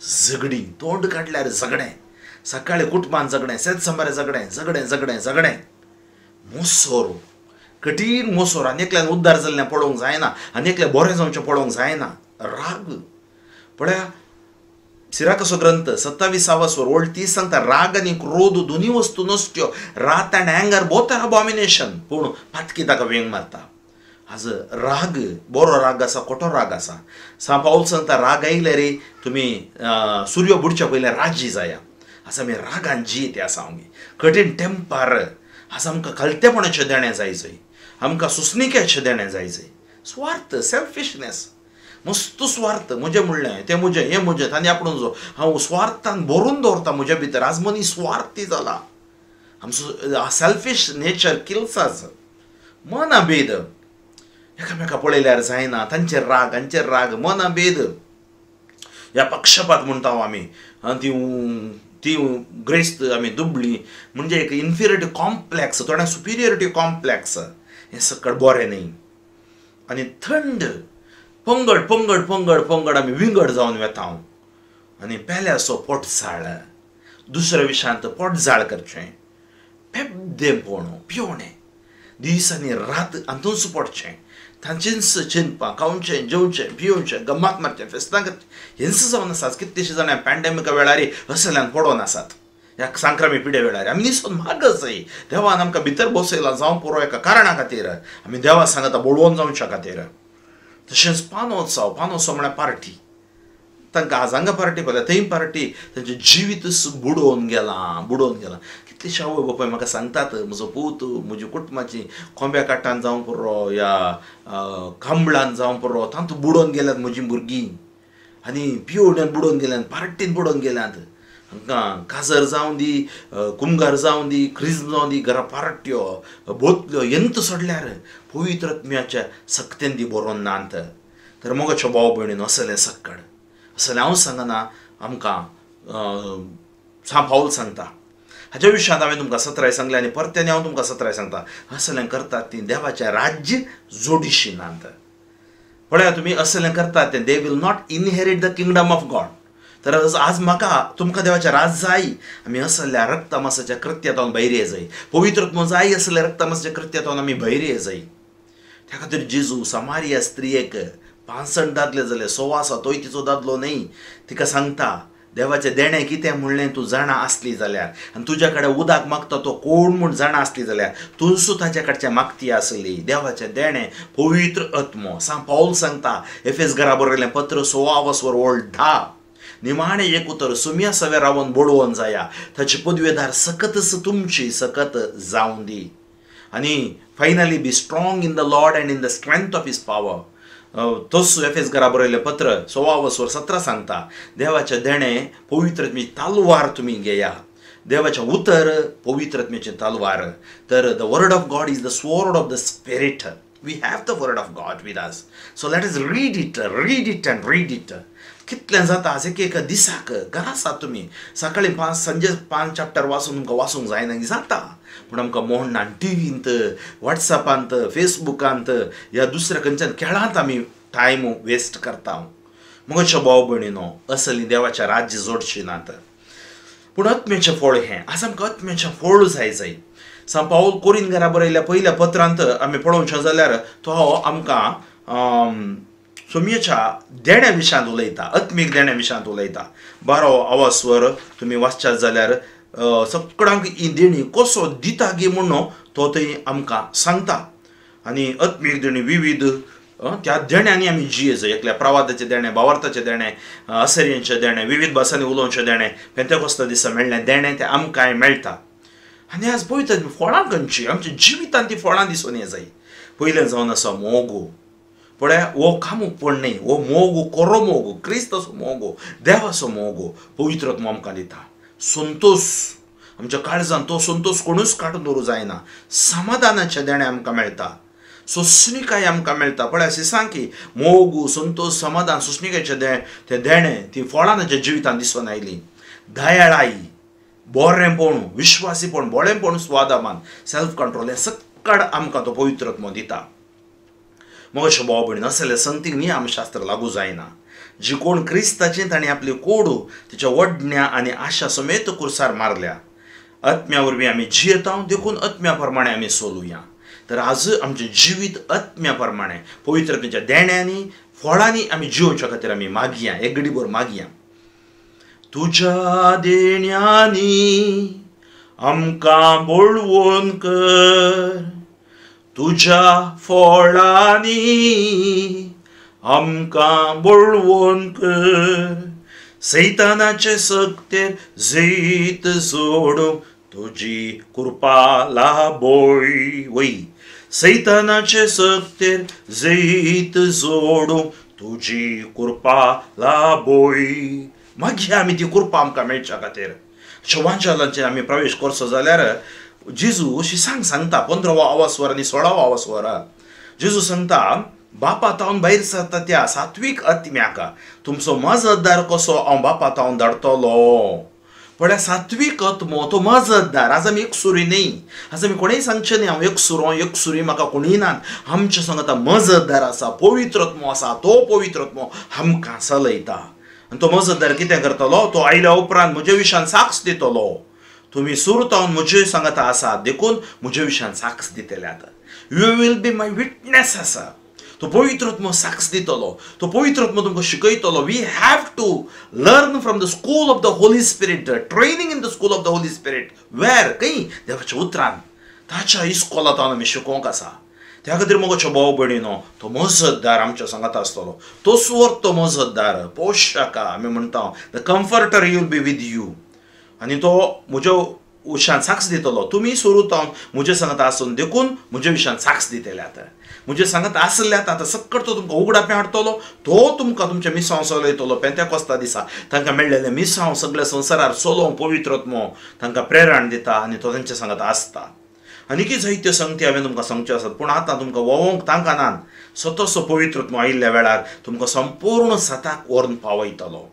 Speaker 1: झगडी तोंड काडल्यार झगडें सकाळीं कुटुंबांत झगडें शेत सांबार झगडें मोसोर कठीण मोसोर आनी एकल्यान उद्धार जाल्लें पळोवंक जायना आनी एकलें बरें जावचें पळोवंक जायना राग पळया सिराकसो ग्रंथ 27 वस्वर ओल्ड 30 सांगता राग आनी क्रोध दोनी वस्तू नसत्यो रात and anger both R abomination पूण पातकी ताका वेंग मारता आज राग बरो राग आसा खोटो राग आसा पाऊल सांगता राग आयले रे तुमी सूर्य बुडच्या पयले राजी जाया आज आमी रागान जियेते आसा आमी कठीण टेंपार आज आमकां कलतेपणाचें देणें जायचें आमकां सुस्निकेचें देणें जायचें स्वार्थ सेल्फिशनेस मस्त स्वार्थ म्हजें म्हणलें तें म्हजें हें म्हजें आनी आपूण जो हांव स्वार्थान भरून दवरता म्हज्या भितर आज मनीस स्वार्थी जाला आमचो सेल्फिश नेचर किल्स आज मनभेद एकामेका पळयल्यार जायना तांचेर राग हांचेर राग मनभेद ह्या पक्षपात म्हणटा आमी ती ग्रेस्त आमी दुबळी म्हणजे एक इन्फिरियरिटी कॉम्प्लेक्स थोड्या सुपिरियरिटी कॉम्प्लेक्स हें सकट बरें न्ही आनी थंड पंगड आमी विंगड जावन वेता आनी पेल्यासो पोटजाळ दुसऱ्या विशयांत पोटजाळ करचें पेब्देपण पिवणें दीस आनी रात हातूंच पडचें तांचेंच चिंतपां खावचें जेवचें पिवचें गम्मात मारचें फेस्तां करचें हेंच जावन आसात कितलेशे जाणां पॅन्डेमिका वेळार असल्यान पडोन आसात ह्या सांक्रमी पिडे वेळार आमी निसोन मागसय देवान आमकां भितर बसयला जावं पुरो एका कारणा खातीर आमी देवा सांगता बोडवोन जावच्या खातीर तशेंच पानोत्सव म्हळ्यार पार्टी तांकां आज हांगा पार्टी पळय थंय पार्टी तांचें जिवीतच बुडोवन गेलां कितलेशे आवय बापाय म्हाका सांगतात म्हजो पूत म्हज्या कुटुंबाची खोंब्या काट्टान जावं पुरो या खांबळान जावं पुरो तातूंत बुडोवन गेल्यात म्हजीं भुरगीं आनी पिवण्यान बुडोवन गेल्यात पार्टीन बुडोवन गेल्यात हांकां काजर जावं दी कुंभार जावं दी क्रिस्म जावं दी घरा पार्ट्यो बोतल्यो यंत सोडल्यार पवित्र आत्म्याच्या सक्तेन दी बरोवन नात तर मोगाच्या भाव भयणीन असलें सक्कड असलें हांव सांगना आमकां पाऊल सांगता हाच्या विशयांत हांवें तुमकां 17 सांगलें आनी परत्यांनी हांव तुमकां 17 सांगता असलें करतात ती देवाचें राज्य जोडिशी नात पळया तुमी असलें करतात तें they will not inherit the kingdom of God तर आज म्हाका तुमकां देवाच्या राज जाय आमी असल्या रक्तमासाच्या कृत्यांतून भायर ये जाय पवित्रत्व जाय असल्या रक्तमासाच्या कृत्यांतून आमी भायर ये जाय त्या खातीर जेजू समारिया स्त्रियेक 65 दादले जाले 16 आसा तोय तिचो दादलो न्ही तिका सांगता देवाचें देणें कितें म्हणलें तूं जाणा आसली जाल्यार आनी तुज्या कडेन उदक मागता तो कोण म्हूण जाणा आसली जाल्यार तूं ताच्या कडचें मागती आसली देवाचें देणें पवित्र आत्मो पाऊल सांगता एफेस घरा बरयलें पत्र 16:10 निमाणें एक उतर सुम्या सवे रावन बोडवोन जाया ताची पदवेदार सकतच तुमची सकत जावं दी आनी finally be strong in the Lord and in the strength of his power तोच एफेस घरा बरयलें पत्र 16:17 सांगता देवाचें देणें पवित्रत्मेची तालवार तुमी घेया देवाचें उतर पवित्रत्मेचें तालवार तर the word of God is the sword of the spirit we have the word of God with us so let us read it and read it कितलें जाता एक दिसाक घरा आसात तुमी सकाळीं 5 संजे 5 चॅप्टर वाचून तुमकां वाचूंक जायना जाता पूण आमकां मोहनान टीव्हींत वॉट्सॅपांत फेसबुकांत ह्या दुसऱ्या खंयच्यान खेळांत आमी टायम वेस्ट करता म्हज्या भाव भयणीनो असली देवाच्या राज्य जोडची नात पूण आत्म्याचें फळ हें आज आमकां आत्म्याचें फळ जाय पाऊल कोरीन घरा बरयल्या पयल्या पत्रांत आमी पळोवचें जाल्यार तो आमकां सुम्येच्या देण्या विशयांत उलयता आत्मीक देण्या विशयांत उलयता 12 आवाजवर तुमी वाचच्यात जाल्यार सगळ्यांक ही देणी कसो दिता गे म्हणून तो थंय आमकां सांगता आनी आत्मीक देणी विविध त्या देण्यांनी आमी जिये जाय एकल्या प्रवादाचे देणें भावार्थाचे देणें असर्यांचे देणें विविध भासांनी उलोवचें देणें पेंतेकोस्ता दिसा मेळ्ळें देणें तें आमकां मेळटा आनी आज पळयता फळां खंयची आमच्या जिवितांत ती फळां दिसून ये जाय पयलें जावन आसा मोगो पळय वो कामूक पण न्ही वो मोगो कोरो मोगो क्रिस्ताचो मोगो देवाचो मोगो पवित्रत्व आमकां दिता संतोष आमच्या काळजांत तो संतोष कोणूच काडून दवरूं जायना समाधानाचें देणें आमकां मेळटा सोंसणीकाय आमकां मेळटा पळय अशें सांग की मोग संतोष समाधान सोंसणीकायेचें तें देणें ती फळां ताच्या जिवितांत दिसून आयलीं दयाळाई बोरेंपण विश्वासीपण बोळेंपण स्वादामान सेल्फ कंट्रोल हें सगळें आमकां तो पवित्रत्व दिता म्हज्या भाव भयणी असले संतीक नियमशास्त्र लागू जायना जी कोण क्रिस्ताचें ताणें आपली कोडू तिच्या वडण्या आनी आशा समेत कुर्सार मारल्या आत्म्या वरवीं आमी जियेता देखून आत्म्या प्रमाणे आमी चलुया तर आज आमचें जिवीत आत्म्या प्रमाणे पवित्रतेच्या देण्यांनी फळांनी आमी जिवच्या खातीर आमी मागया एक घडीभर मागया तुज्या देण्यांनी आमकां बोळवून कर तुज्या फळांनी आमकां बोळवून कर सैतानाचे सक्तेर जैत जोडूंक तुजी कृपा लाबोय वय सैतानाचे सक्तेर जैत जोडूंक तुजी कृपा लाबोय मागया आमी ती कृपा आमकां मेळच्या खातीर शवांशालांचेर आमी प्रवेश करचो जाल्यार जेजू अशी सांगता 15वा आवाजवर आनी 16वा आवाजवर जेजू सांगता बापा तावन भायर सरता त्या सात्वीक आत्म्याक तुमचो मजतदार कसो हांव बापा तावन धाडटलो पण सात्वीक आत्मो तो मजतदार आज आमी एक सुरी न्ही आज आमी कोणेय सांगचें न्ही हांव एक सुरो एक सुरी म्हाका कोणीय नात आमचे सांगता मजतदार आसा पवित्रत्व आसा तो पवित्रत्व आमकां चलयता आनी तो मजतदार कितें करतलो तो आयल्या उपरांत म्हज्या विशयान साक्ष दितलो तुम्ही सुरतावन म्हजे सांगता आसा देखून म्हज्या विशयान साक्ष दितल्यात you will be my witness आसा तो पवित्रत्व साक्ष दितलो तो पवित्रत्व तुमकां शिकयतलो we have to learn from the school of the holy spirit training in the school of the holy spirit where खंय देवाच्या उतरान ताच्या इस्कॉलांत आमी शिकोवंक आसा त्या खातीर म्हज्या भाव भयणीनो तो मजतदार आमच्या सांगाता आसतलो तो स्वर तो मजतदार पोशाक आमी म्हणटा the comforter you will B with you आनी तो म्हज्या विशयान साक्ष दितलो तुमी सुरतावन म्हजे सांगता आसून देखून म्हज्या विशयान साक्ष दितल्यात म्हजे सांगत आसल्यात आतां सक्कट तो तुमकां उगडापे हाडटलो तो तुमकां तुमच्या मिसांव चलयतलो पेंतेकोस्ता दिसा तांकां मेळ्ळेले मिसांव सगळ्या संवसारार चलोवंक पवित्रत्व तांकां प्रेरण दिता आनी तो तांचे सांगत आसता आनीकय जायत्यो संगती हांवें तुमकां सांगच्यो आसात पूण आतां तुमकां वोवंक तांकां नान स्वतसो पवित्रत्व आयिल्ल्या वेळार तुमकां संपूर्ण सताक व्हरून पावयतलो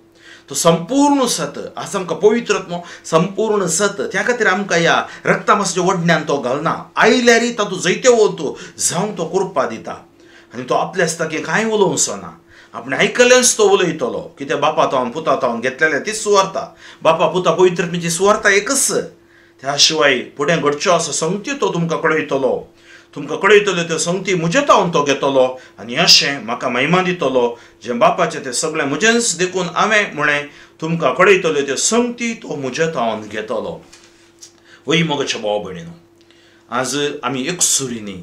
Speaker 1: तो संपूर्ण सत आज आमकां पवित्रत्व संपूर्ण सत त्या खातीर आमकां ह्या रक्तामासाच्या वडण्यान तो घालना आयल्यारय तातूं जैत्यो वस्तू जावंक तो कृपा दिता आनी तो आपल्या हस्ताक कांय उलोवचो ना आपण आयकलेंच तो उलयतलो, कित्याक बापा तावन पुता तावन घेतलेले तीच सुवार्ता, बापा पुता पवित्र आत्म्याची सुवार्ता एकच. त्या शिवाय फुडें घडच्यो असो संगती तो तुमकां कळयतलो, तुमकां कळयतल्यो त्यो संगती म्हजे तावन तो घेतलो आनी अशें म्हाका महिमा दितलो. जें बापाचें तें सगळें म्हजेंच देखून हांवें म्हळें तुमकां कळयतल्यो त्यो संगती तो म्हजे तावन घेतलो. वय मोगाच्या भाव भयणीनो, आज आमी एक सुरीनी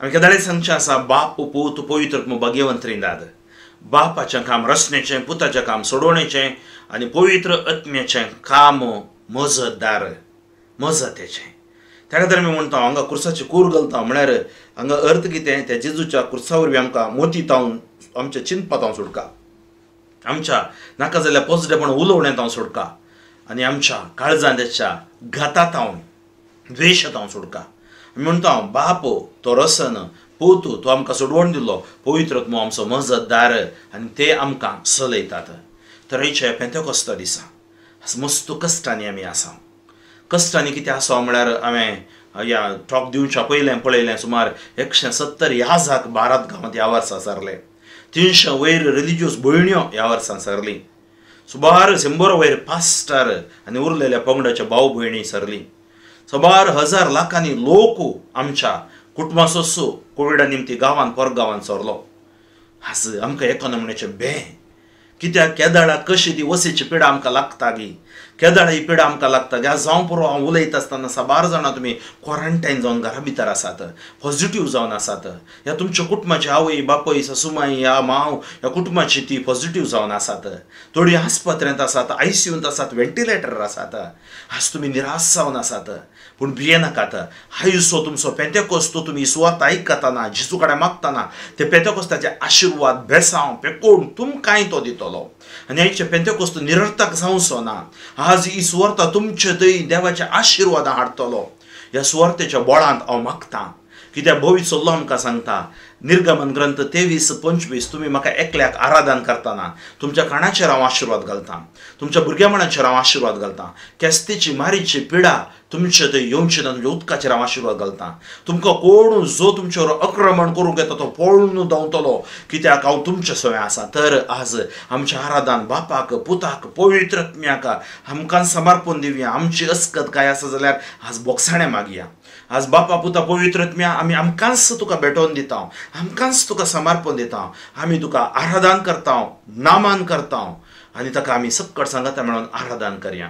Speaker 1: आमी केदाळे सांगचें आसा, बाप पूत पवित्र आत्मा भाग्यवंत त्रिनाद. बापाचें काम रचणेचें, पुताचें काम सोडोवणेचें आनी पवित्र आत्म्याचें काम मजतदार मजतेचें. त्या खातीर आमी म्हणटा हांगा कुर्साची कूर घालता म्हळ्यार हांगा अर्थ कितें, त्या जेजूच्या कुर्सा वरवीं आमकां मोती तावन आमच्या चिंतपा तावन सुटका, आमच्या नाका जाल्यार पोजडेपण उलोवण्या तावन सुटका आनी आमच्या काळजां त्याच्या घाता तावन द्वेश तावन सुटका. आमी म्हणटा बाप तो रसन, पोतू तो आमकां सोडवण दिलो, पवित्र आत्मो आमचो मजतदार आनी ते आमकां चलयतात. तर आयच्या पेंतेकोस्ता दिसा मस्त कश्टांनी आमी आसा. कश्टांनी कितें आसा म्हळ्यार हांवें ह्या टॉक दिवच्या पळयलें सुमार 170 याजाक भारत गांवांत ह्या वर्सा सरले. 300 वयर रिलिजियस भयण्यो ह्या वर्सान सरली. सुमार 100 वयर पास्टर आनी उरलेल्या पंगडाच्या भाव भयणी सरली. सुमार 1000 लाखांनी लोक आमच्या कुटुंबाचो कोविडा निमती गांवांत परगांवांत सरलो. आज आमकां एका नमुन्याचें भें, कित्याक केदाळा कशी ती वसेची पिडा आमकां लागता गी, केदाळा ही पिडा आमकां लागता गी. आज जावं पुरो हांव उलयता आसतना 12 जाणां तुमी क्वॉरंटायन जावन घरा भितर आसात, पॉझिटिव्ह जावन आसात. ह्या तुमच्या कुटुंबाची आवय बापय सासूमाई ह्या मांव ह्या कुटुंबाची ती पॉझिटिव्ह जावन आसात. थोडी आस्पत्र्यांत आसात, ICUंत आसात, व्हेंटिलेटर आसात. आज तुमी निराश जावन आसात, पूण भियेनाकात. आयुसो तुमचो पेंतेकोस्त तुमी सुवात आयकताना जेजू कडेन मागतना ते पेंतेकोस्ताचे आशिर्वाद बेसांव पेकोवन तुमकांय तो दितलो आनी आयचे पेंतेकोस्त निरर्थक जावचो ना. आज ही सुवार्ता तुमचे थंय देवाचे आशिर्वाद हाडटलो. ह्या सुवार्तेच्या बोळांत हांव मागतां, कित्याक भवी सल्लो आमकां सांगता निर्गमन ग्रंथ 23:25 तुमी म्हाका एकल्याक आराधन करतना तुमच्या कानाचेर हांव आशिर्वाद घालतां, तुमच्या भुरग्या मनाचेर हांव आशिर्वाद घालतां. केस्तेची मारीची पिडा तुमचे थंय येवची ना, तुमच्या उदकाचेर हांव आशिर्वाद घालतां. तुमकां कोण जो तुमचेर आक्रमण करूंक येता तो पळून धांवतलो, कित्याक हांव तुमचे सवय आसा. तर आज आमचें आराधन बापाक पुताक पवित्र आत्म्याक आमकां समर्पण दिवया. आमची अस्कत काय आसा जाल्यार आज बोगसाणें मागया. आज बापा पुता पवित्र आत्म्या आमी आमकांच तुका भेटोवन दिता, आमकांच तुका समर्पण दिता. आमी तुका आराधन करता, नामान करता आनी ताका आमी सक्कट सांगता मेळोन आराधन करया.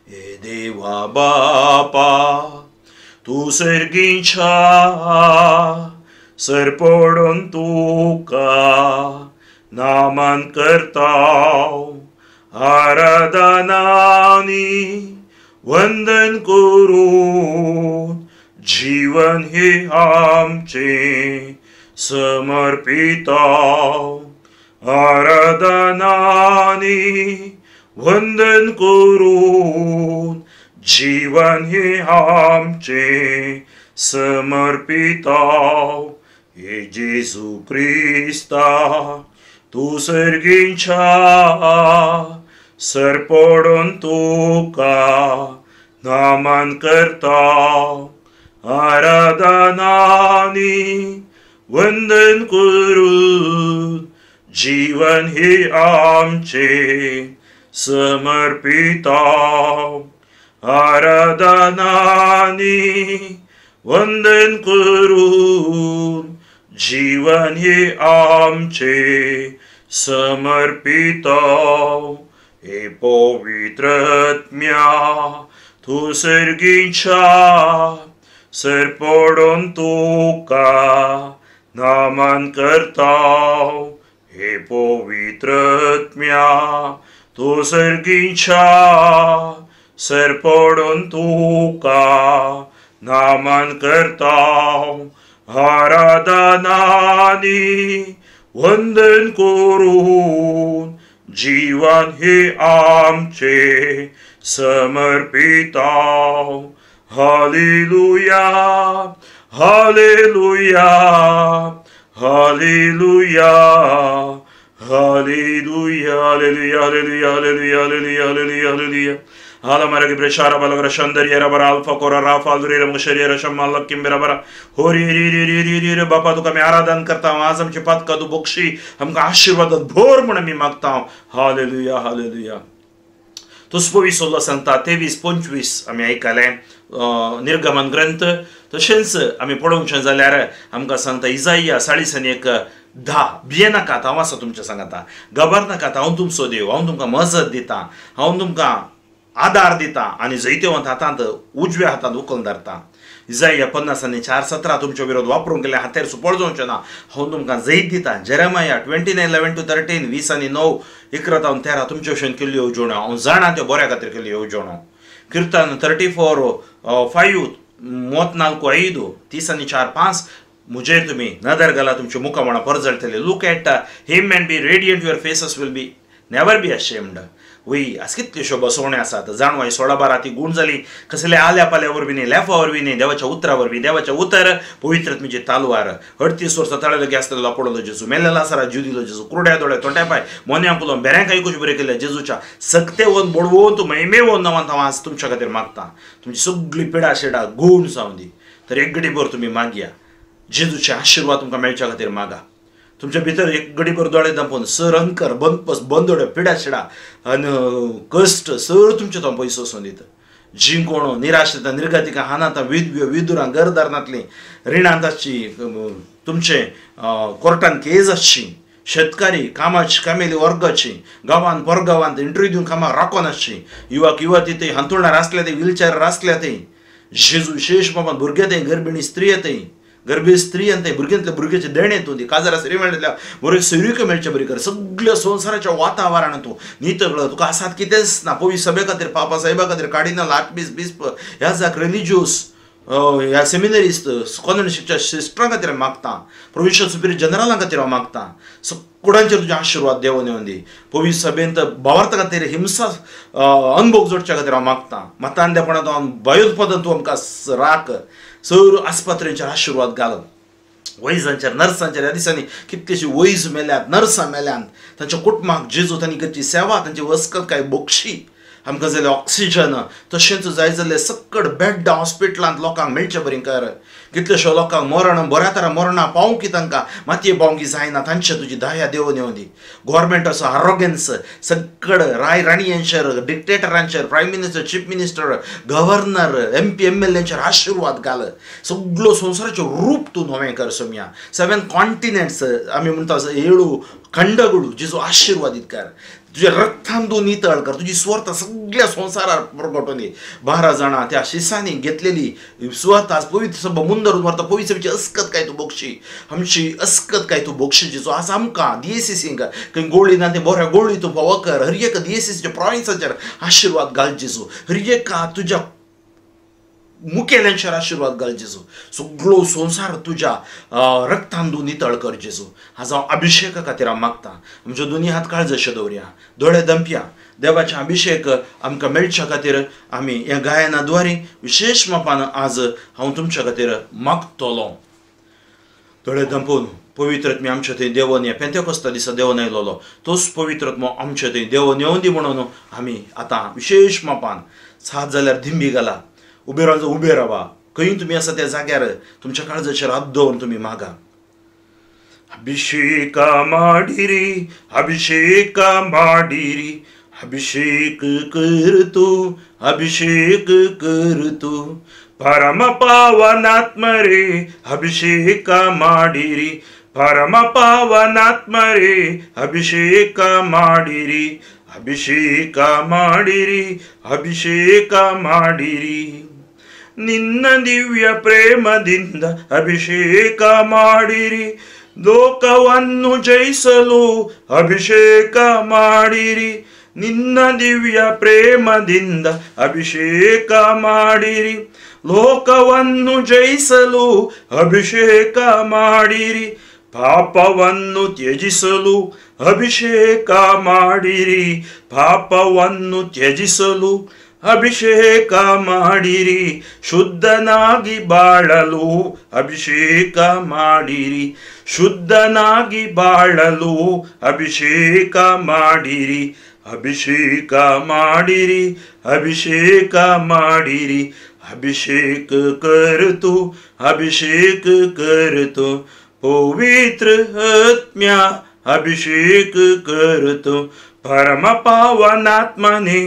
Speaker 1: हे देवा बापा तूं सर्गीच्या सरपडून तुका नामान करता, आराधनानी वंदन करून जीवन हे आमचे समर्पिता. आराधनानी वंदन करून जीवन हे आमचे समर्पिता. हे जेजू क्रिस्ता तू सर्गीच्या सरपडून तुका नामान करता, आराधनानी वंदन करून जीवन हे आमचे समर्पिता. आराधनानी वंदन करून जीवन हे आमचे समर्पिता. हे पवित्र आत्म्या तू सर्गीच्या सरपडून तुका नामान करता. हे पवित्र आत्म्या तू सर्गीच्या सरपडून तुका नामान करता. आराधनानी वंदन करून जीवन हे आमचे समर्पिता. Hallelujah hallelujah hallelujah hallelujah hallelujah hallelujah hallelujah hallelujah hallelujah Alamara Gibreshara Balagra Shandari Rabara Alpha Kora Rafa Alurira Mushari Rashamal Kimbera Hori Bapa तुका मी आराधन करता हूं आज आमची पातका तू बक्षी हमका आशीर्वाद भर म्हणून मी मागता हूं हालेलुया हालेलुया तुस्पोवी 16 सांगता 23-25 आम्ही ऐकले निर्गमन ग्रंथ तशेंच आम्ही पळोवचें जाल्यार आमकां सांगता इजाइया 10:10 भियेनाका हांव आसा तुमच्या सांगता घबरनाकात हांव तुमचो देव हांव तुमकां मजत दिता हांव तुमकां आदार दिता आनी जैतेवंत हातांत उजव्या हातांत उखलून धरता इजाइया 50:4-17 तुमच्या विरोध वापरूंक गेले हातेर सुपळ जावचें ना हांव तुमकां जैत दिता जेरेमाया 29:11-13 20:9 11-13 तुमचे भशेन केल्ली येवजण्यो हांव जाणा त्यो बऱ्या खातीर केल्ली येवजण्यो कीर्तन 34:5 34:5 30:4-5 मुझेर तुम्ही नदर घाला तुमचे मुखामणा परजळटले look at him and be radiant your faces will be never be ashamed वही आज कितल्योश्यो बसवण्यो आसात जाणवाय 16-12 ती गुण जाली कसले आल्या पाल्या वरवीं न्ही लेफा वरवीं न्ही देवाच्या उतरा वरवीं देवाच्या उतर पवित्रत्मेची तालवार 38 वर्सां ताळेलो गॅस आसलेलो पडलो जेजू मेल्लेला आसारा जीव दिलो जेजू कुरड्या दोळे तोंड्या पाय मोन्या पुलोवन बेऱ्यांक ऐकूच बरें केले जेजूच्या सक्तेवन बोडवून तूं महिमेवन नांवांत हांव आज तुमच्या खातीर मागता तुमची सगळी पिडा शेडा गूण जावं दी तर एक घडीभर तुमी मागया जेजूचे आशीर्वाद तुमकां मेळच्या खातीर मागा तुमच्या भितर एक घडीभर दोळे दांपोवन सर अंकर बंदोड्यो पिडा शिडा आनी कश्ट सर तुमचे तो पयसो वचून दिता जी कोण निराश जाता निर्गतिका हानांता विधव्यो विधुरां घरदारनांतलीं रिणांत आसची तुमचे कोर्टान केस आसची शेतकारी कामाची कामेली वर्गाची गांवांत परगांवांत इंटरव्यू दिवन कामाक राखोन आसची युवक युवती ते हांतरुणार आसले ते व्हीलचॅरार आसले ते जेजू विशेष बाबा भुरगे ते गर्भिणी स्त्री येते गर्भी स्त्री आणि भुरग्यांतल्या भुरग्याचे देणे तूं ती काजार सरी मेळटल्या बरे सोयरीक मेळचे बरी कर सगळ्या संवसाराच्या वातावरण तूं नितळ तुका आसात कितेंच ना पवी सभे खातीर पापा साहेबा खातीर कार्डिनल आर्चबिशप ह्या जाक रिलिजियस ह्या सेमिनरिस्ट स्कॉलरशिपच्या सिस्टरां खातीर मागता प्रोविन्शियल सुपिरियर जनरलां खातीर हांव मागता सगळ्यांचेर तुजे आशिर्वाद देवन येवन दी पवी सभेंत भावार्थ खातीर हिंसा अनुभव जोडच्या खातीर हांव मागता मतांधेपणांत हांव भयोत्पादन तूं आमकां राख सर आस्पत्रेंचेर आशिर्वाद घाल वैजांचेर नर्सांचेर ह्या दिसांनी कितलीशीं वैज मेल्यात नर्सां मेल्यात तांच्या कुटुंबाक जेजू तांणी करची सेवा तांची वस्कतकाय बक्षी आमकां जाय ऑक्सिजन तशेंच जाय जाल्यार सक्कड बेड हॉस्पिटलांत लोकांक मेळचें बरें कर कितलेशो लोकांक मरण बऱ्या तरा मरणां पावंकी तांकां मातये पावंकी जायना तांचे तुजी दया देवन येवन दी गव्हर्मेंट असो आरोग्यन्स सक्कड राय राणयांचेर डिक्टेटरांचेर prime minister chief minister governor MP MLAंचेर आशिर्वाद घाल सगळो संवसाराचें रूप तूं नवें कर सोम्या 7 कॉन्टिनेंट्स आमी म्हणटा 7 खंडगळू जेजू आशिर्वादीत कर तुझ्या रक्तान तूं नितळ कर तुजी स्वर्थ सगळ्या संवसारार प्रगटोवन दी 12 जाणां त्या शिसांनी घेतलेली स्वर्थ आज पवित्र सभा मुंदरून व्हरता पवित्रची अस्कत काय तूं बक्षी आमची अस्कत काय तूं बक्षी जेजू आज आमकां DSCC खंय गोळी ना ते बऱ्या गोळी तूं फावो कर हर एक DSCCच्या प्रॉविन्साचेर आशिर्वाद घाल जेजू हर एका तुज्या मुखेल्यांचेर आशिर्वाद घाल जेजू सगळो संवसार तुज्या रक्तान तूं नितळ कर जेजू आज हांव अभिषेका खातीर हांव मागता आमच्या दोनी हात काळजाचे दवरया दोळे दंपया देवाचे अभिषेक आमकां मेळच्या खातीर आमी ह्या गायनाद्वारे विशेष मापान आज हांव तुमच्या खातीर मागतलों दोळे दंपोवन पवित्रत्मे आमचे थंय देवन या पेंतेकोस्ता दिसा देवन आयलोलो तोच पवित्रत्मो आमचे थंय देवन येवन दी म्हणून आमी आतां विशेष मापान साथ जाल्यार धिंबी घाला उबे रावा खंय तुम्ही आसा त्या जाग्यार तुमच्या काळजाचेर हात दवरून तुम्ही मागा अभिषेका माडिरी अभिषेका माडिरी अभिषेक कर तू परम पावनात्म रे अभिषेका माडिरी परम पावनात्म रे अभिषेका माडिरी अभिषेका माडिरी अभिषेका माडिरी ನಿನ್ನ ದಿವ್ಯ ಪ್ರೇಮದಿಂದ ಅಭಿಷೇಕ ಮಾಡಿರಿ ಲೋಕವನ್ನು ಜಯಿಸಲು ಅಭಿಷೇಕ ಮಾಡಿರಿ ನಿನ್ನ ದಿವ್ಯ ಪ್ರೇಮದಿಂದ ಅಭಿಷೇಕ ಮಾಡಿರಿ ಲೋಕವನ್ನು ಜಯಿಸಲು ಅಭಿಷೇಕ ಮಾಡಿರಿ ಪಾಪವನ್ನು ತ್ಯಜಿಸಲು ಅಭಿಷೇಕ ಮಾಡಿರಿ ಪಾಪವನ್ನು ತ್ಯಜಿಸಲು ಅಭಿಷೇಕ ಮಾಡಿರಿ ಶುದ್ಧನಾಗಿ ಬಾಳಲು ಅಭಿಷೇಕ ಮಾಡಿರಿ ಶುದ್ಧನಾಗಿ ಬಾಳಲು ಅಭಿಷೇಕ ಮಾಡಿರಿ ಅಭಿಷೇಕ ಮಾಡಿರಿ, ಅಭಿಷೇಕ ಮಾಡಿರಿ, अभिषेक करतो, अभिषेक करतो, पवित्र आत्म्या अभिषेक करतो, परम पावनात्मने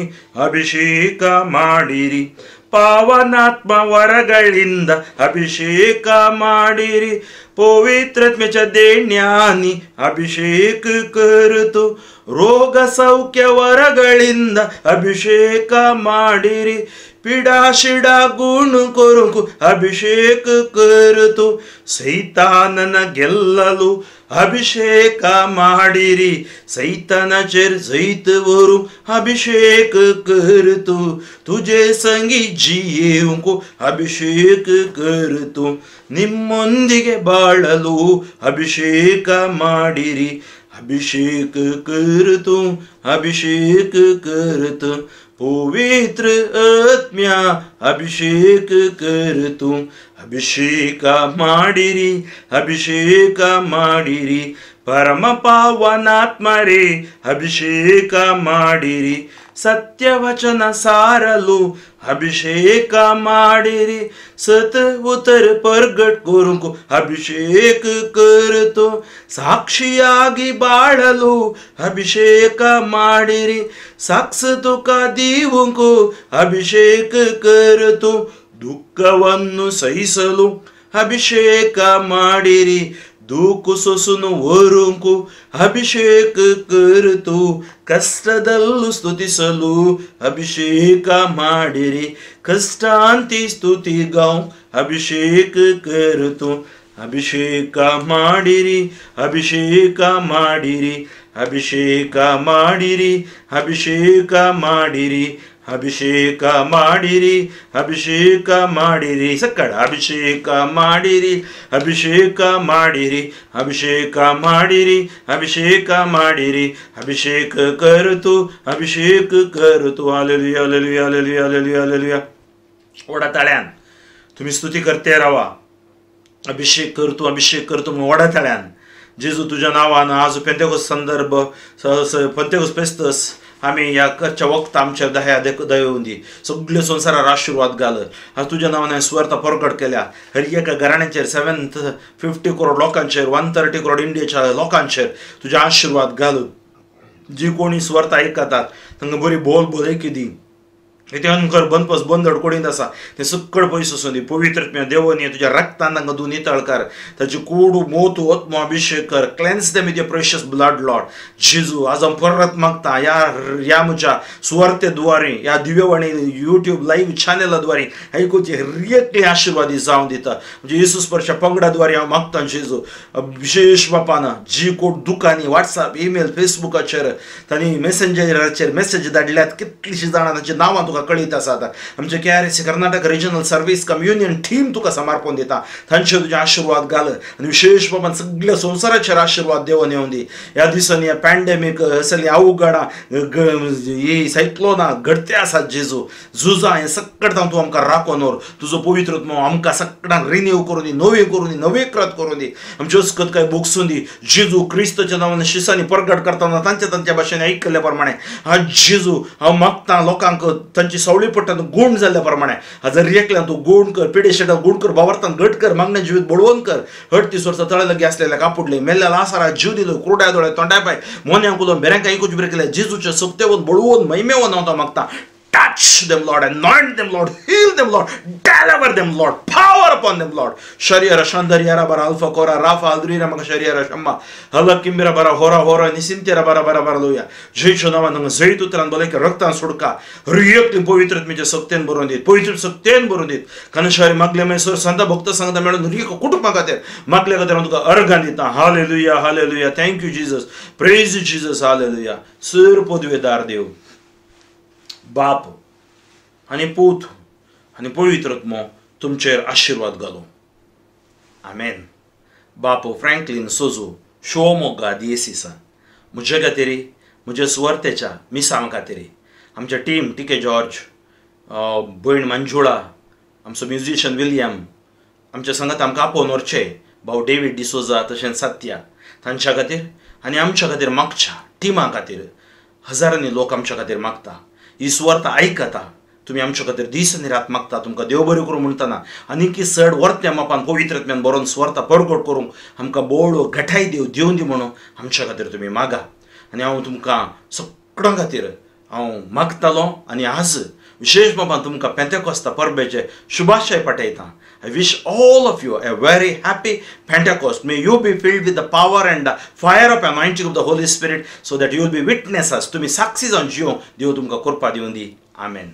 Speaker 1: अभिषेಕ ಮಾಡಿರಿ, पावनात्म वरಗಳಿಂದ अभिषेಕ ಮಾಡಿರಿ, पवित्रात्म्याच्या देण्यानी अभिषेक करतो, रोग सौख्य वरಗಳಿಂದ अभिषेक ಮಾಡಿರಿ, पिडाशिडा गुण करूक अभिषेक करतो, सैतानನ ಗೆಲ್ಲಲು अभिषेक ಮಾಡಿರಿ, सैतानाचेर जैतवरून अभिषेक करतो, तुझे संगी ಜೀವಂಕು अभिषेक करतो, ನಿಮ್ಮೊಂದಿಗೆ ಬಾಳಲು अभिषेक ಮಾಡಿರಿ, अभिषेक करतो, अभिषेक करतो, पवित्र आत्म्या अभिषेक करतो, अभिषेक ಮಾಡಿರಿ, अभिषेक ಮಾಡಿರಿ, परम पावनात्मरे अभिषेक ಮಾಡಿರಿ, सत्यवचन सारलू अभिषेक ಮಾಡಿರಿ, सत उतर प्रगट करूक अभिषेक करतो, साक्षियागी बाळलू अभिषेक ಮಾಡಿರಿ, साक्ष तुका देऊंಕು अभिषेक करतो, दुःखವನ್ನು ಸಹಿಸಲು अभिषेक ಮಾಡಿರಿ, दुःख सोसून वरूंಕು अभिषेक करतो, कष्टदಲ್ಲೂ ಸ್ತುತಿಸಲು अभिषेक ಮಾಡಿರಿ, कष्टांती स्तुति गाऊं अभिषेक करतो, अभिषेक ಮಾಡಿರಿ, अभिषेक ಮಾಡಿರಿ, अभिषेक ಮಾಡಿರಿ, अभिषेक ಮಾಡಿರಿ, अभिषेक ಮಾಡಿರಿ, अभिषेक ಮಾಡಿರಿ, सकड अभिषेक ಮಾಡಿರಿ, अभिषेक ಮಾಡಿರಿ, अभिषेक ಮಾಡಿರಿ, अभिषेक ಮಾಡಿರಿ, अभिषेक करतो, अभिषेक करतो, hallelujah hallelujah hallelujah hallelujah hallelujah. ओढा ताळ्यान तुम्ही स्तुती करते राहा, अभिषेक करतो मग ओढा ताळ्यान. जेजू तुझ्या नावानं आज पेंतेकोस्त संदर्भ पेंतेकोस्त फेस्तस आम्ही या कच्च्या वक्त आमच्या दया येऊन दी, सगळे संसारावर आशीर्वाद घाल. आज तुझ्या नावाने स्वर्थ प्रकट केल्या हर एका घराण्याचेर 750 करोड लोकांचेर 130 करोड इंडियाच्या लोकांचेर तुझे आशीर्वाद घाल. जी कोणी स्वर्थ ऐकतात तांकां बरी बोल बोल ऐकी दी. ते अंकर बनपस बंदड कोडीत आसा ते सक्कड पयस आसूं दी, पवित्रत्म्या देवनी तुझ्या रक्तान तांकां धुवन नितळ कर, ताची कूड मोत आत्मो अभिषेक कर, clans them with your precious blood Lord जेजू. आज हांव परत मागता या म्हज्या सुवार्थेद्वारे या दिव्यवाणी यूट्यूब लाईव्ह चॅनलाद्वारे ऐकूचे रियली आशीर्वादी जावं दिता. म्हणजे येसू स्पर्श पंगडाद्वारे हांव मागता जेजू. विशेष बापान जी कोण दुकानी व्हॉट्सअप ईमेल फेसबुकाचेर तांणी मेसेंजराचेर मेसेज धाडल्यात, कितलीशीं जाणां तांची नांवां तुका कळीत आसात. आमचे KRSC Karnataka regional service communion team तुका समर्पण दिता, तांचे तुझे आशीर्वाद घाल आनी विशेष बाबा सगळ्या संवसाराचेर आशीर्वाद देवन येवन दी. ह्या दिसांनी पॅन्डेमीक असली अवघडां ही सायक्लोनां घडते आसात जेजू, झुजां हें सगळें तूं आमकां राखून व्हर. तुजो पवित्र आमकां सगळ्यांक रिन्यू करून दी, नवीकृत करून दी, आमची अस्कतकाय बोगसून दी. जेजू क्रिस्ताच्या नांवान शिसांनी प्रगट करतना तांच्या भाशेन आयकल्ल्या प्रमाणे आज जेजू हांव मागता लोकांक तांची सवळी पडटा गुण जाल्ल्या प्रमाणे जर एकल्यान तूं गुण कर, पिडेशेडां गुण कर, बावरतान घट कर, मागण्या जिवीत बळवून कर. 38 वर्सां तळे लगी असलेल्या कापुडले मेल्ल्या लासारा जीव दिलो, कुरड्या दोळे तोंड्या पाय मोन्यांक उलोवन बेऱ्यांक ऐकूच बरें केलें. जेजूच्या सप्तेवन बळवून महिमेवन हांव मागता. Touch them, Lord. Anoint them, Lord. Heal them, Lord. Deliver them, Lord. Power upon them, Lord. Shariara Shandariara bara Alpha Kora Rafa Aldrira Maka Shariara Shamma Hala Kimbira bara Hora Nisintira bara Hallelujah. Jaicho naman zaitu tran baleka raktan sudka riyakli पवित्रत्म्याच्या सक्तेन भरून दीत, पवित्र सक्तेन भरून दीत. कानशारी मागले मैसर संत भक्त संगता मेळून रियक कुटुंबा खातीर मागले खातीर तुका अर्घां दिता. Hallelujah hallelujah. Thank you Jesus. Praise Jesus. Hallelujah. सर पदवेदार देव बाप आणि पूत आणि पवित्रत्मो तुमचेर आशीर्वाद घालो. आमेन. बापो फ्रँकलिन सोजो शोमोगा दिएसिसा म्हजे खातीर, म्हज्या सुवार्थेच्या मिसां खातीर, आमच्या टीम टीके जॉर्ज, भयण मंजुळा, आमचो म्युझिशियन विलियम, आमच्या संगत आमकां आपोवन व्हरचे भाऊ डेविड डिसोजा तशेंच सत्या, तांच्या खातीर आनी आमच्या खातीर मागच्या टिमा खातीर हजारांनी लोक आमच्या खातीर मागता, ही सुवार्थ आयकता, तुम्ही आमच्या खातीर दीस आनी रात मागता, तुमकां देव बरें करूं म्हणटना आनीक चड वर्त्या मापान पवित्रत्म्यान बरोवन सुवार्थ परगट करूंक आमकां बोड घटाय दिवं दी म्हणून आमच्या खातीर तुमी मागा. आनी हांव तुमकां सगळ्यां खातीर हांव मागतालो आनी आज विशेष बाबा तुमकां पेंतेकोस्त परबेचे शुभाशय पाठयता. I wish all of you a very happy Pentecost. May you be filled with the power and the fire of anointing of the Holy Spirit, so that you will be witnesses. तुम्ही साक्षी जावन जियो, देव तुमकां कृपा दिवं दी. आमेन.